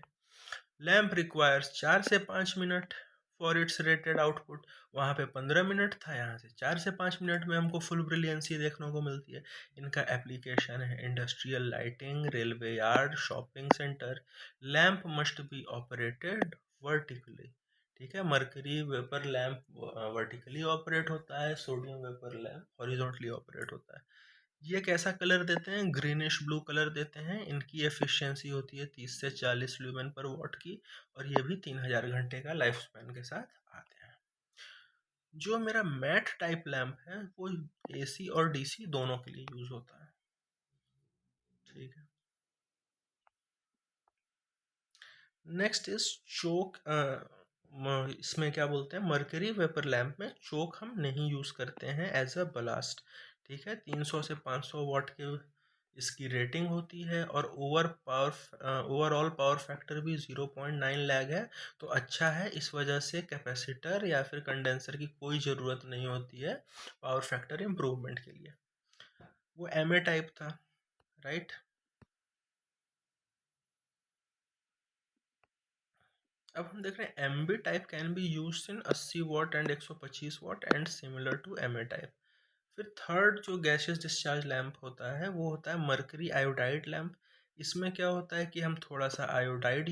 लैम्प रिक्वायर्स 4 से 5 minute for its rated output. वहाँ पे 15 मिनट था, यहाँ से 4 से 5 मिनट में हमको फुल ब्रिलियंसी देखने को मिलती है। इनका एप्लीकेशन है industrial lighting, railway yard, shopping centre. Lamp must be operated vertically. ठीक है, mercury vapour lamp vertically operate होता है, sodium vapour lamp horizontally operate होता है। ये कैसा कलर देते हैं? ग्रीनिश ब्लू कलर देते हैं। इनकी एफिशिएंसी होती है 30 से 40 ल्यूमेन पर वॉट की, और ये भी 3000 घंटे का लाइफ स्पैन के साथ आते हैं। जो मेरा मैट टाइप लैम्प है वो एसी और डीसी दोनों के लिए यूज होता है। ठीक है, नेक्स्ट इज चोक। इसमें क्या बोलते हैं, मर्करी वेपर लैंप में चोक हम नहीं यूज़ करते हैं एज अ बलास्ट। ठीक है, 300 से 500 वॉट के इसकी रेटिंग होती है, और ओवरऑल पावर फैक्टर भी 0.9 लैग है। तो अच्छा है, इस वजह से कैपेसिटर या फिर कंडेंसर की कोई ज़रूरत नहीं होती है पावर फैक्टर इम्प्रूवमेंट के लिए। वो एमए टाइप था, राइट। अब हम देख रहे हैं M B type can be use in 80 watt and 125 watt and similar to M A type. फिर थर्ड जो गैसियस डिस्चार्ज लैम्प होता है वो होता है मर्करी आयोडाइड लैम्प। इसमें क्या होता है कि हम थोड़ा सा आयोडाइड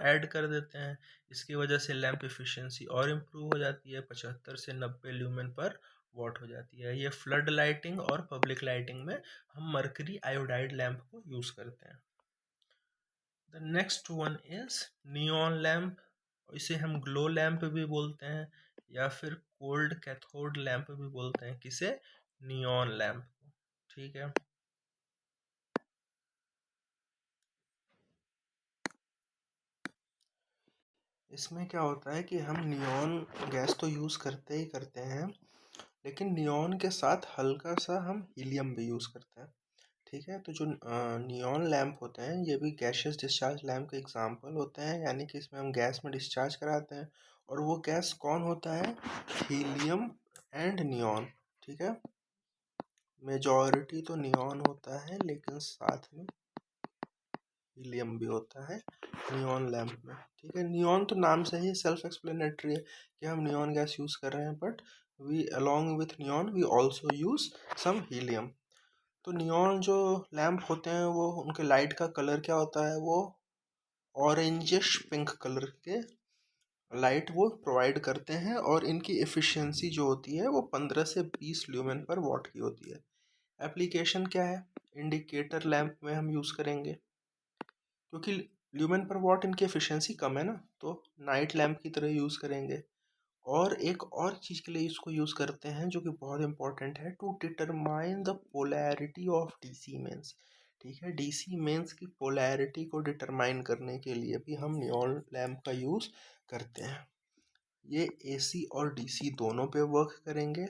ऐड कर देते हैं। इसकी वजह से लैम्प एफिशिएंसी और इम्प्रूव हो जाती है, 75 से 90 ल्यूमेन पर वॉट हो जाती है। ये फ्लड लाइटिंग और पब्लिक लाइटिंग में हम मर्करी आयोडाइड लैम्प को यूज़ करते हैं। The next one is neon lamp. इसे हम ग्लो लैम्प भी बोलते हैं, या फिर कोल्ड कैथोड लैम्प भी बोलते हैं। किसे? नियॉन लैम्प को। ठीक है, इसमें क्या होता है कि हम नियॉन गैस तो यूज़ करते ही करते हैं, लेकिन नियॉन के साथ हल्का सा हम हीलियम भी यूज़ करते हैं। ठीक है। तो जो नियॉन लैंप होते हैं ये भी गैसियस डिस्चार्ज लैंप के एग्जांपल होते हैं, यानी कि इसमें हम गैस में डिस्चार्ज कराते हैं। और वो गैस कौन होता है? Helium and neon. ठीक है, मेजॉरिटी तो नियॉन होता है लेकिन साथ में हीलियम भी होता है नियॉन लैंप में। ठीक है, नियॉन तो नाम से ही सेल्फ एक्सप्लेनेटरी है कि हम नियॉन गैस यूज़ कर रहे हैं, but we along with neon we also use some helium. तो नियॉन जो लैंप होते हैं वो उनके लाइट का कलर क्या होता है? वो ऑरेंजिश पिंक कलर के लाइट वो प्रोवाइड करते हैं, और इनकी एफिशिएंसी जो होती है वो 15 से 20 ल्यूमेन पर वॉट की होती है। एप्लीकेशन क्या है? इंडिकेटर लैंप में हम यूज़ करेंगे, क्योंकि ल्यूमेन पर वॉट इनकी एफिशिएंसी कम है ना, तो नाइट लैंप की तरह यूज़ करेंगे। और एक और चीज़ के लिए इसको यूज़ करते हैं जो कि बहुत इंपॉर्टेंट है, to determine the polarity of DC mains. ठीक है, डीसी मेंस की पोलैरिटी को डिटरमाइन करने के लिए भी हम नियॉन लैंप का यूज़ करते हैं। ये एसी और डीसी दोनों पे वर्क करेंगे।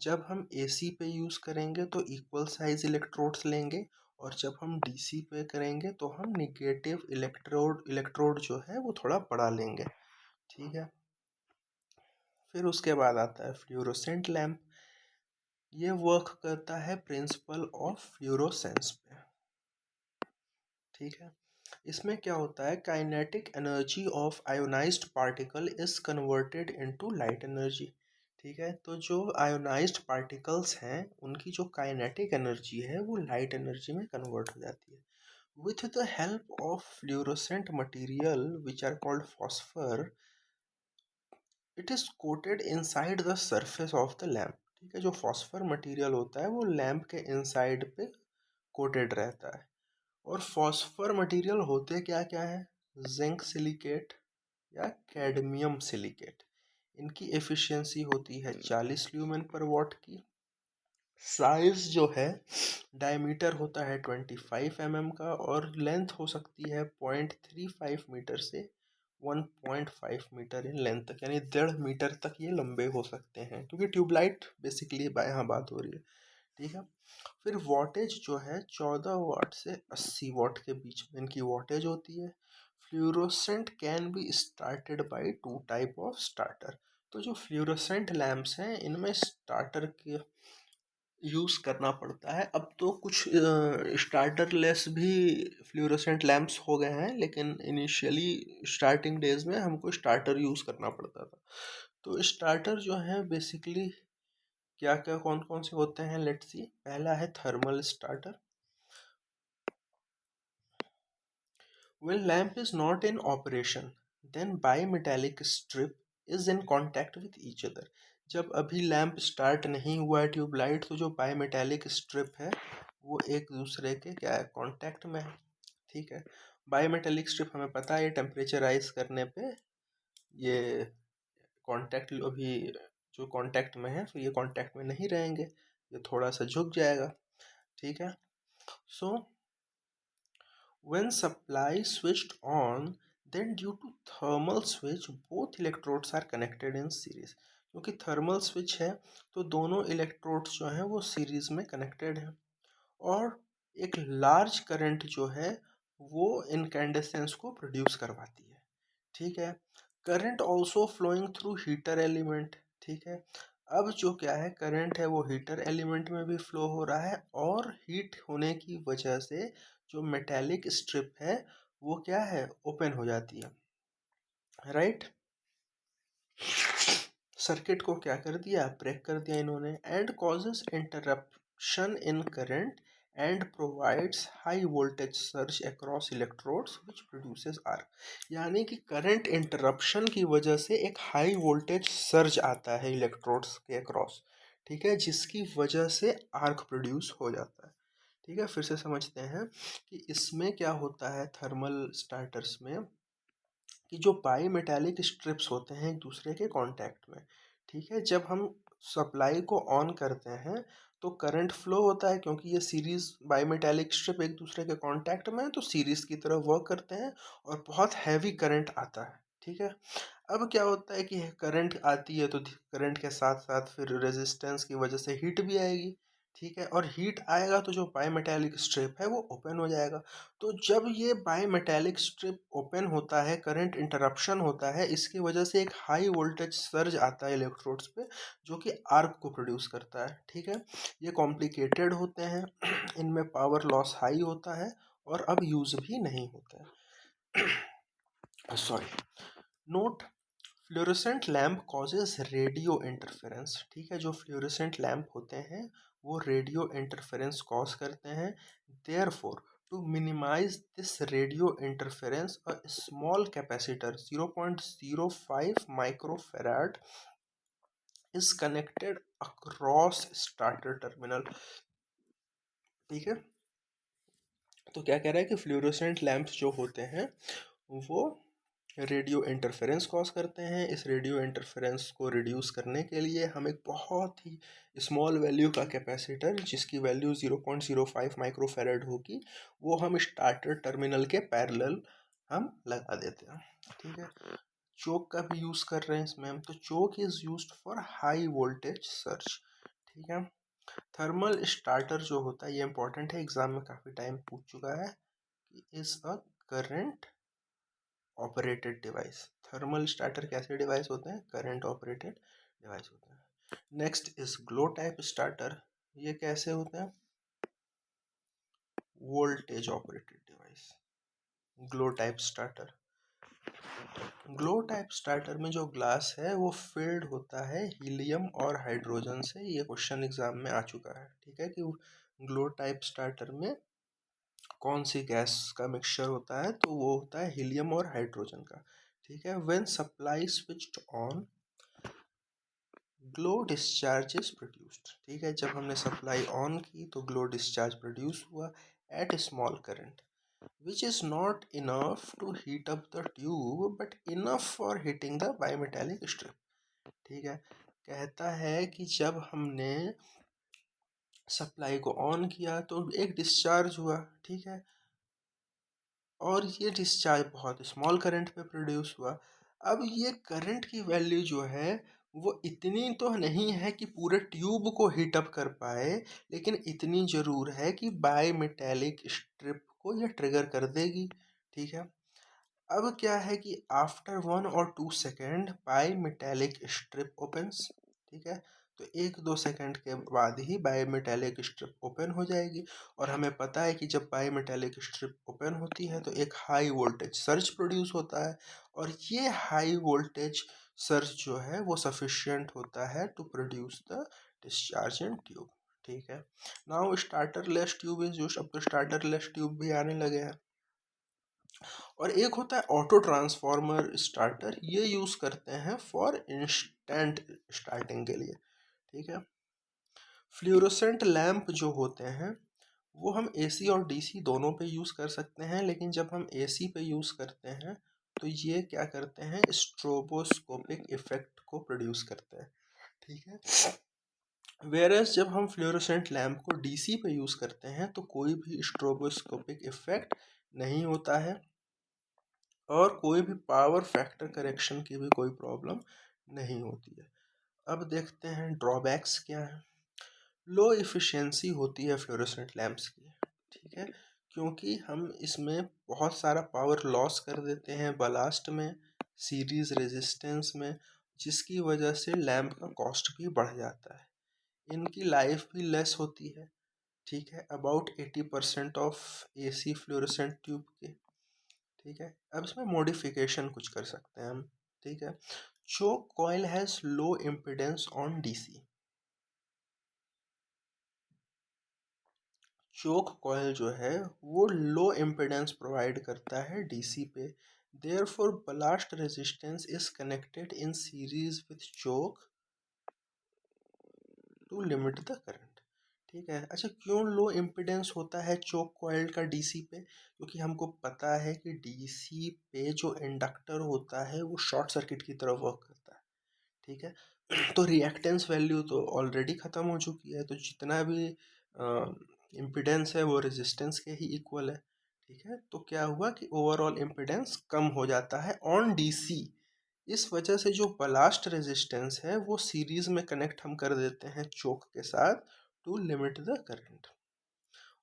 जब हम एसी पे यूज़ करेंगे तो इक्वल साइज इलेक्ट्रोड्स लेंगे, और जब हम डीसी पे करेंगे तो हम निगेटिव इलेक्ट्रोड जो है वो थोड़ा बड़ा लेंगे। ठीक है, फिर उसके बाद आता है फ्लोरोसेंट लैम्प। ये वर्क करता है प्रिंसिपल ऑफ फ्लोरोसेंस पे। ठीक है, इसमें क्या होता है? Kinetic energy of ionised particle is converted into light energy. ठीक है, तो जो आयोनाइज्ड पार्टिकल्स हैं उनकी जो काइनेटिक एनर्जी है वो लाइट एनर्जी में कन्वर्ट हो जाती है। With the help of fluorescent material which are called phosphor, it is coated inside the surface of the lamp. ठीक है, जो फॉस्फर मटेरियल होता है वो लैम्प के इनसाइड पे कोटेड रहता है। और फॉस्फर मटेरियल होते क्या क्या है? जिंक सिलिकेट या कैडमियम सिलिकेट। इनकी एफिशिएंसी होती है 40 ल्यूमेन पर वॉट की। साइज जो है, डायमीटर होता है 25 mm का, और लेंथ हो सकती है 0.35 मीटर से 1.5 मीटर इन लेंथ तक, यानी 1.5 मीटर तक ये लंबे हो सकते हैं, क्योंकि ट्यूबलाइट बेसिकली यहाँ बात हो रही है। ठीक है, फिर वॉटेज जो है 14 वाट से 80 वाट के बीच में इनकी वॉटेज होती है। Fluorescent can be started by two type of starter. तो जो फ्लूरोसेंट लैम्प्स हैं इनमें स्टार्टर के यूज़ करना पड़ता है। अब तो कुछ स्टार्टर लेस भी फ्लूरोसेंट लैम्प्स हो गए हैं, लेकिन इनिशियली स्टार्टिंग डेज में हमको स्टार्टर यूज़ करना पड़ता था। तो स्टार्टर जो है बेसिकली क्या क्या कौन कौन से होते हैं, लेट्स सी। पहला है thermal starter. When lamp is not in operation, then bimetallic strip is in contact with each other. जब अभी लैंप स्टार्ट नहीं हुआ है ट्यूबलाइट, तो जो बाईमेटालिक स्ट्रिप है वो एक दूसरे के क्या है? कांटेक्ट में है। ठीक है, बाईमेटालिक स्ट्रिप हमें पता है टेम्परेचराइज करने पे ये कांटेक्ट अभी जो कांटेक्ट में है फिर ये कांटेक्ट में नहीं रहेंगे, ये थोड़ा सा झुक जाएगा। ठीक है, सो when supply switched on, then due to thermal switch both electrodes are connected in series। क्योंकि थर्मल स्विच है तो दोनों इलेक्ट्रोड्स जो हैं वो सीरीज में कनेक्टेड हैं, और एक लार्ज करंट जो है वो इनकैंडेसेंस को प्रोड्यूस करवाती है। ठीक है, current also flowing through heater element. ठीक है, अब जो क्या है करंट है वो हीटर एलिमेंट में भी फ्लो हो रहा है, और हीट होने की वजह से जो मेटेलिक स्ट्रिप है वो क्या है? ओपन हो जाती है, राइट। सर्किट को क्या कर दिया? ब्रेक कर दिया इन्होंने, and causes interruption in current and provides high voltage surge across electrodes which produces arc. यानी कि करंट इंटरप्शन की वजह से एक हाई वोल्टेज सर्ज आता है इलेक्ट्रोड्स के अक्रॉस। ठीक है, जिसकी वजह से आर्क प्रोड्यूस हो जाता है। ठीक है, फिर से समझते हैं कि इसमें क्या होता है थर्मल स्टार्टर्स में, कि जो बाई मेटालिक स्ट्रिप्स होते हैं एक दूसरे के कांटेक्ट में। ठीक है, जब हम सप्लाई को ऑन करते हैं तो करंट फ्लो होता है, क्योंकि ये सीरीज बाई मेटालिक स्ट्रिप एक दूसरे के कांटेक्ट में है तो सीरीज की तरह वर्क करते हैं, और बहुत हैवी करंट आता है। ठीक है, अब क्या होता है कि करंट आती है तो करंट के साथ साथ फिर रेजिस्टेंस की वजह से हीट भी आएगी। ठीक है, और हीट आएगा तो जो बाईमेटालिक स्ट्रिप है वो ओपन हो जाएगा। तो जब ये बाईमेटालिक स्ट्रिप ओपन होता है, करंट इंटरप्शन होता है, इसकी वजह से एक हाई वोल्टेज सर्ज आता है इलेक्ट्रोड्स पे, जो कि आर्क को प्रोड्यूस करता है। ठीक है, ये कॉम्प्लिकेटेड होते हैं, इनमें पावर लॉस हाई होता है और अब यूज़ भी नहीं होता है। Sorry, note, fluorescent lamp causes radio interference. ठीक है, जो फ्लोरेसेंट लैम्प होते हैं वो रेडियो इंटरफेरेंस कॉज करते हैं। Therefore to minimise this radio interference a small capacitor 0.05 microfarad is connected across starter terminal. ठीक है, तो क्या कह रहा है कि फ्लोरेसेंट लैंप्स जो होते हैं वो रेडियो इंटरफेरेंस कॉज करते हैं। इस रेडियो इंटरफेरेंस को रिड्यूस करने के लिए हम एक बहुत ही स्मॉल वैल्यू का कैपेसिटर, जिसकी वैल्यू 0.05 माइक्रोफेरेड होगी, वो हम स्टार्टर टर्मिनल के पैरेलल हम लगा देते हैं। ठीक है, चोक का भी यूज़ कर रहे हैं इसमें हम, तो choke is used for high voltage surge. ठीक है, थर्मल स्टार्टर जो होता है ये इंपॉर्टेंट है, एग्जाम में काफ़ी टाइम पूछ चुका है, is a current operated device. Thermal starter कैसे डिवाइस होते हैं? करंट ऑपरेटेड डिवाइस होते हैं। Next is glow type starter. ये कैसे होते हैं? Voltage operated device. Glow type starter, glow type starter में जो ग्लास है वो फिल्ड होता है हीलियम और हाइड्रोजन से। ये क्वेश्चन एग्जाम में आ चुका है। ठीक है, कि ग्लो टाइप स्टार्टर में कौन सी गैस का मिक्सचर होता है? तो वो होता है हीलियम और हाइड्रोजन का। ठीक है, when supply switched on glow discharge is produced. ठीक है, जब हमने सप्लाई ऑन की तो ग्लो डिस्चार्ज प्रोड्यूस हुआ at small current which is not enough to heat up the tube but enough for heating the bimetallic strip. ठीक है, कहता है कि जब हमने सप्लाई को ऑन किया तो एक डिस्चार्ज हुआ। ठीक है, और ये डिस्चार्ज बहुत स्मॉल करंट पे प्रोड्यूस हुआ। अब ये करंट की वैल्यू जो है वो इतनी तो नहीं है कि पूरे ट्यूब को हीट अप कर पाए, लेकिन इतनी ज़रूर है कि बाई मेटेलिक स्ट्रिप को ये ट्रिगर कर देगी। ठीक है, अब क्या है कि आफ्टर 1 और 2 second by metallic strip opens. ठीक है, तो 1-2 सेकेंड के बाद ही बाई मेटेलिक स्ट्रिप ओपन हो जाएगी, और हमें पता है कि जब बाई मेटेलिक स्ट्रिप ओपन होती है तो एक हाई वोल्टेज सर्ज प्रोड्यूस होता है, और ये हाई वोल्टेज सर्ज जो है वो सफिशिएंट होता है to produce the discharge in tube. ठीक है, now starter less tube is used. अब तो स्टार्टर लेस ट्यूब भी आने लगे हैं। और एक होता है ऑटो ट्रांसफॉर्मर स्टार्टर, ये यूज़ करते हैं फॉर इंस्टेंट स्टार्टिंग के लिए। ठीक है, फ्लोरोसेंट लैंप जो होते हैं वो हम एसी और डीसी दोनों पे यूज़ कर सकते हैं, लेकिन जब हम एसी पे यूज़ करते हैं तो ये क्या करते हैं? स्ट्रोबोस्कोपिक इफेक्ट को प्रोड्यूस करते हैं। ठीक है, वेरस जब हम फ्लोरोसेंट लैंप को डीसी पे यूज़ करते हैं तो कोई भी स्ट्रोबोस्कोपिक इफेक्ट नहीं होता है, और कोई भी पावर फैक्टर करेक्शन की भी कोई प्रॉब्लम नहीं होती है। अब देखते हैं ड्रॉबैक्स क्या है। लो इफ़िशियंसी होती है फ्लोरोसेंट लैंप्स की। ठीक है, क्योंकि हम इसमें बहुत सारा पावर लॉस कर देते हैं बलास्ट में, सीरीज रेजिस्टेंस में, जिसकी वजह से लैंप का कॉस्ट भी बढ़ जाता है। इनकी लाइफ भी लेस होती है। ठीक है, about 80% of AC fluorescent tube के। ठीक है, अब इसमें मॉडिफिकेशन कुछ कर सकते हैं हम। ठीक है, choke coil has low impedance on DC. Choke coil जो है वो लो इम्पिडेंस प्रोवाइड करता है डीसी पे। Therefore ballast resistance is connected in series with choke to limit the current. ठीक है, अच्छा क्यों लो इम्पिडेंस होता है चोक कॉइल का डीसी पे? क्योंकि हमको पता है कि डीसी पे जो इंडक्टर होता है वो शॉर्ट सर्किट की तरह वर्क करता है। ठीक है, तो रिएक्टेंस वैल्यू तो ऑलरेडी ख़त्म हो चुकी है, तो जितना भी इम्पिडेंस है वो रेजिस्टेंस के ही इक्वल है। ठीक है, तो क्या हुआ कि ओवरऑल इम्पिडेंस कम हो जाता है ऑन डीसी। इस वजह से जो बलास्ट रेजिस्टेंस है वो सीरीज में कनेक्ट हम कर देते हैं चोक के साथ to limit the current.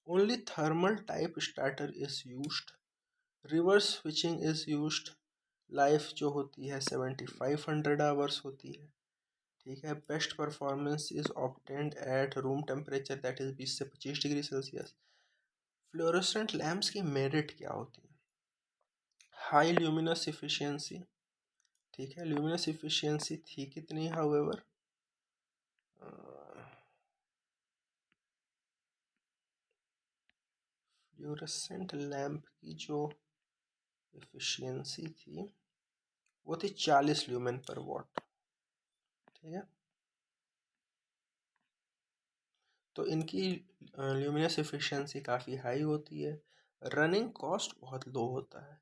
Only thermal type starter is used. Reverse switching is used. Life जो होती है 7500 आवर्स होती है. ठीक है. Best performance is obtained at room temperature that is 20 से 25 डिग्री सेल्सियस. फ्लोरोसेंट लैम्प्स की मेरिट क्या होती है? High luminous efficiency. ठीक है. ल्यूमिनस इफिशियंसी थी कितनी हाउएवर? फ्लोरोसेंट लैम्प की जो इफिशियंसी थी वो थी 40 ल्यूमेन पर वॉट. ठीक है. तो इनकी ल्यूमिनस एफिशिएंसी काफ़ी हाई होती है. रनिंग कॉस्ट बहुत लो होता है.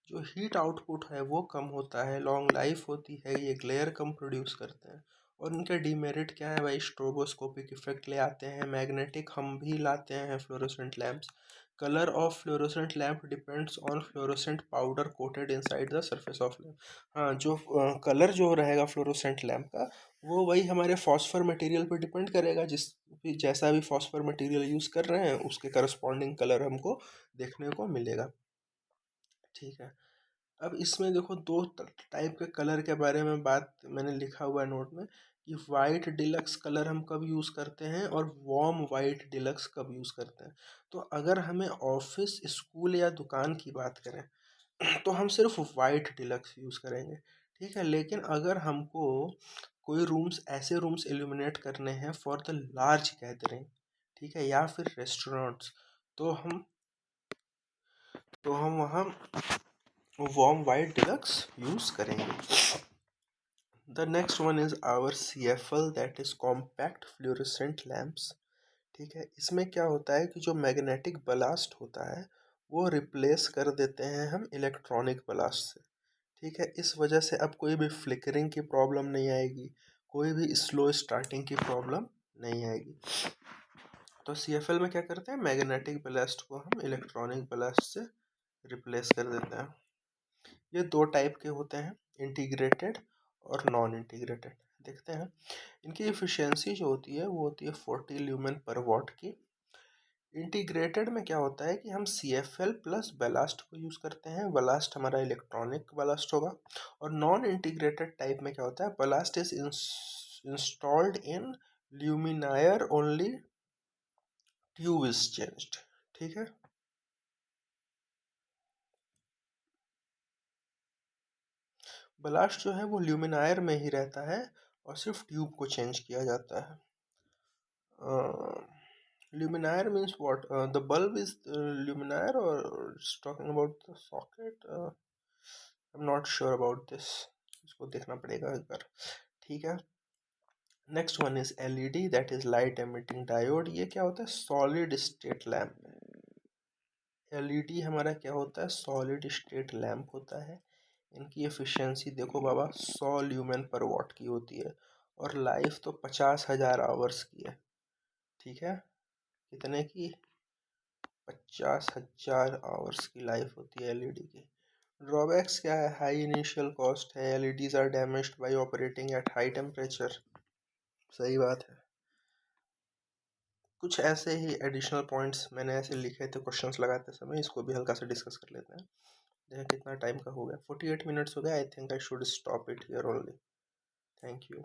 जो हीट आउटपुट है वो कम होता है. लॉन्ग लाइफ होती है. ये ग्लेयर कम प्रोड्यूस करते हैं. और इनके डीमेरिट क्या है भाई? स्ट्रोबोस्कोपिक इफेक्ट ले आते हैं. मैग्नेटिक हम भी लाते हैं fluorescent lamps. Colour of fluorescent lamp depends on fluorescent powder coated inside the surface of lamp. हाँ, जो कलर जो रहेगा फ्लोरोसेंट लैम्प का वो वही हमारे फॉस्फर मटेरियल पर डिपेंड करेगा. जैसा भी फॉस्फर मटेरियल यूज़ कर रहे हैं उसके करस्पॉन्डिंग कलर हमको देखने को मिलेगा. ठीक है. अब इसमें देखो दो टाइप के कलर के बारे में बात मैंने लिखा हुआ है नोट में कि वाइट डिलक्स कलर हम कब यूज़ करते हैं और वॉर्म वाइट डिलक्स कब यूज़ करते हैं. तो अगर हमें ऑफिस स्कूल या दुकान की बात करें तो हम सिर्फ वाइट डिलक्स यूज़ करेंगे. ठीक है. लेकिन अगर हमको कोई रूम्स ऐसे रूम्स एल्यूमिनेट करने हैं फॉर द लार्ज गैदरिंग, ठीक है, या फिर रेस्टोरेंट्स, तो हम वहाँ वार्म वाइट डिलक्स यूज़ करेंगे. The next one is our CFL that is compact fluorescent lamps. ठीक है. इसमें क्या होता है कि जो मैग्नेटिक बलास्ट होता है वो रिप्लेस कर देते हैं हम इलेक्ट्रॉनिक बलास्ट से. ठीक है. इस वजह से अब कोई भी फ्लिकरिंग की प्रॉब्लम नहीं आएगी. कोई भी स्लो स्टार्टिंग की प्रॉब्लम नहीं आएगी. तो CFL में क्या करते हैं? मैग्नेटिक बलास्ट को हम इलेक्ट्रॉनिक बलास्ट से रिप्लेस कर देते हैं. ये दो टाइप के होते हैं, इंटीग्रेटेड और नॉन इंटीग्रेटेड. देखते हैं. इनकी एफिशिएंसी जो होती है वो होती है 40 ल्यूमेन पर वॉट की. इंटीग्रेटेड में क्या होता है कि हम CFL प्लस बलास्ट को यूज़ करते हैं. बलास्ट हमारा इलेक्ट्रॉनिक बलास्ट होगा. और नॉन इंटीग्रेटेड टाइप में क्या होता है? Ballast is installed in luminaire only, tube is changed. ठीक है. बलास्ट जो है वो ल्यूमिनायर में ही रहता है और सिर्फ ट्यूब को चेंज किया जाता है. Luminaire means what? The bulb is luminaire or it's talking about the socket? I'm not sure about this. इसको देखना पड़ेगा एक बार. ठीक है. Next one is LED that is light emitting diode. ये क्या होता है? Solid state lamp. LED हमारा क्या होता है? सॉलिड स्टेट लैम्प होता है. इनकी एफिशिएंसी देखो बाबा 100 ल्यूमेन पर वॉट की होती है और लाइफ तो 50,000 आवर्स की है. ठीक है. कितने की? 50,000 आवर्स की लाइफ होती है LED की. ड्रॉबैक्स क्या है? हाई इनिशियल कॉस्ट है. LEDs are damaged by operating at high temperature. सही बात है. कुछ ऐसे ही एडिशनल पॉइंट्स मैंने ऐसे लिखे थे क्वेश्चंस लगाते समय, इसको भी हल्का सा डिस्कस कर लेते हैं. देखिए कितना टाइम का हो गया. 48 मिनट्स हो गया. I think I should stop it here only. Thank you.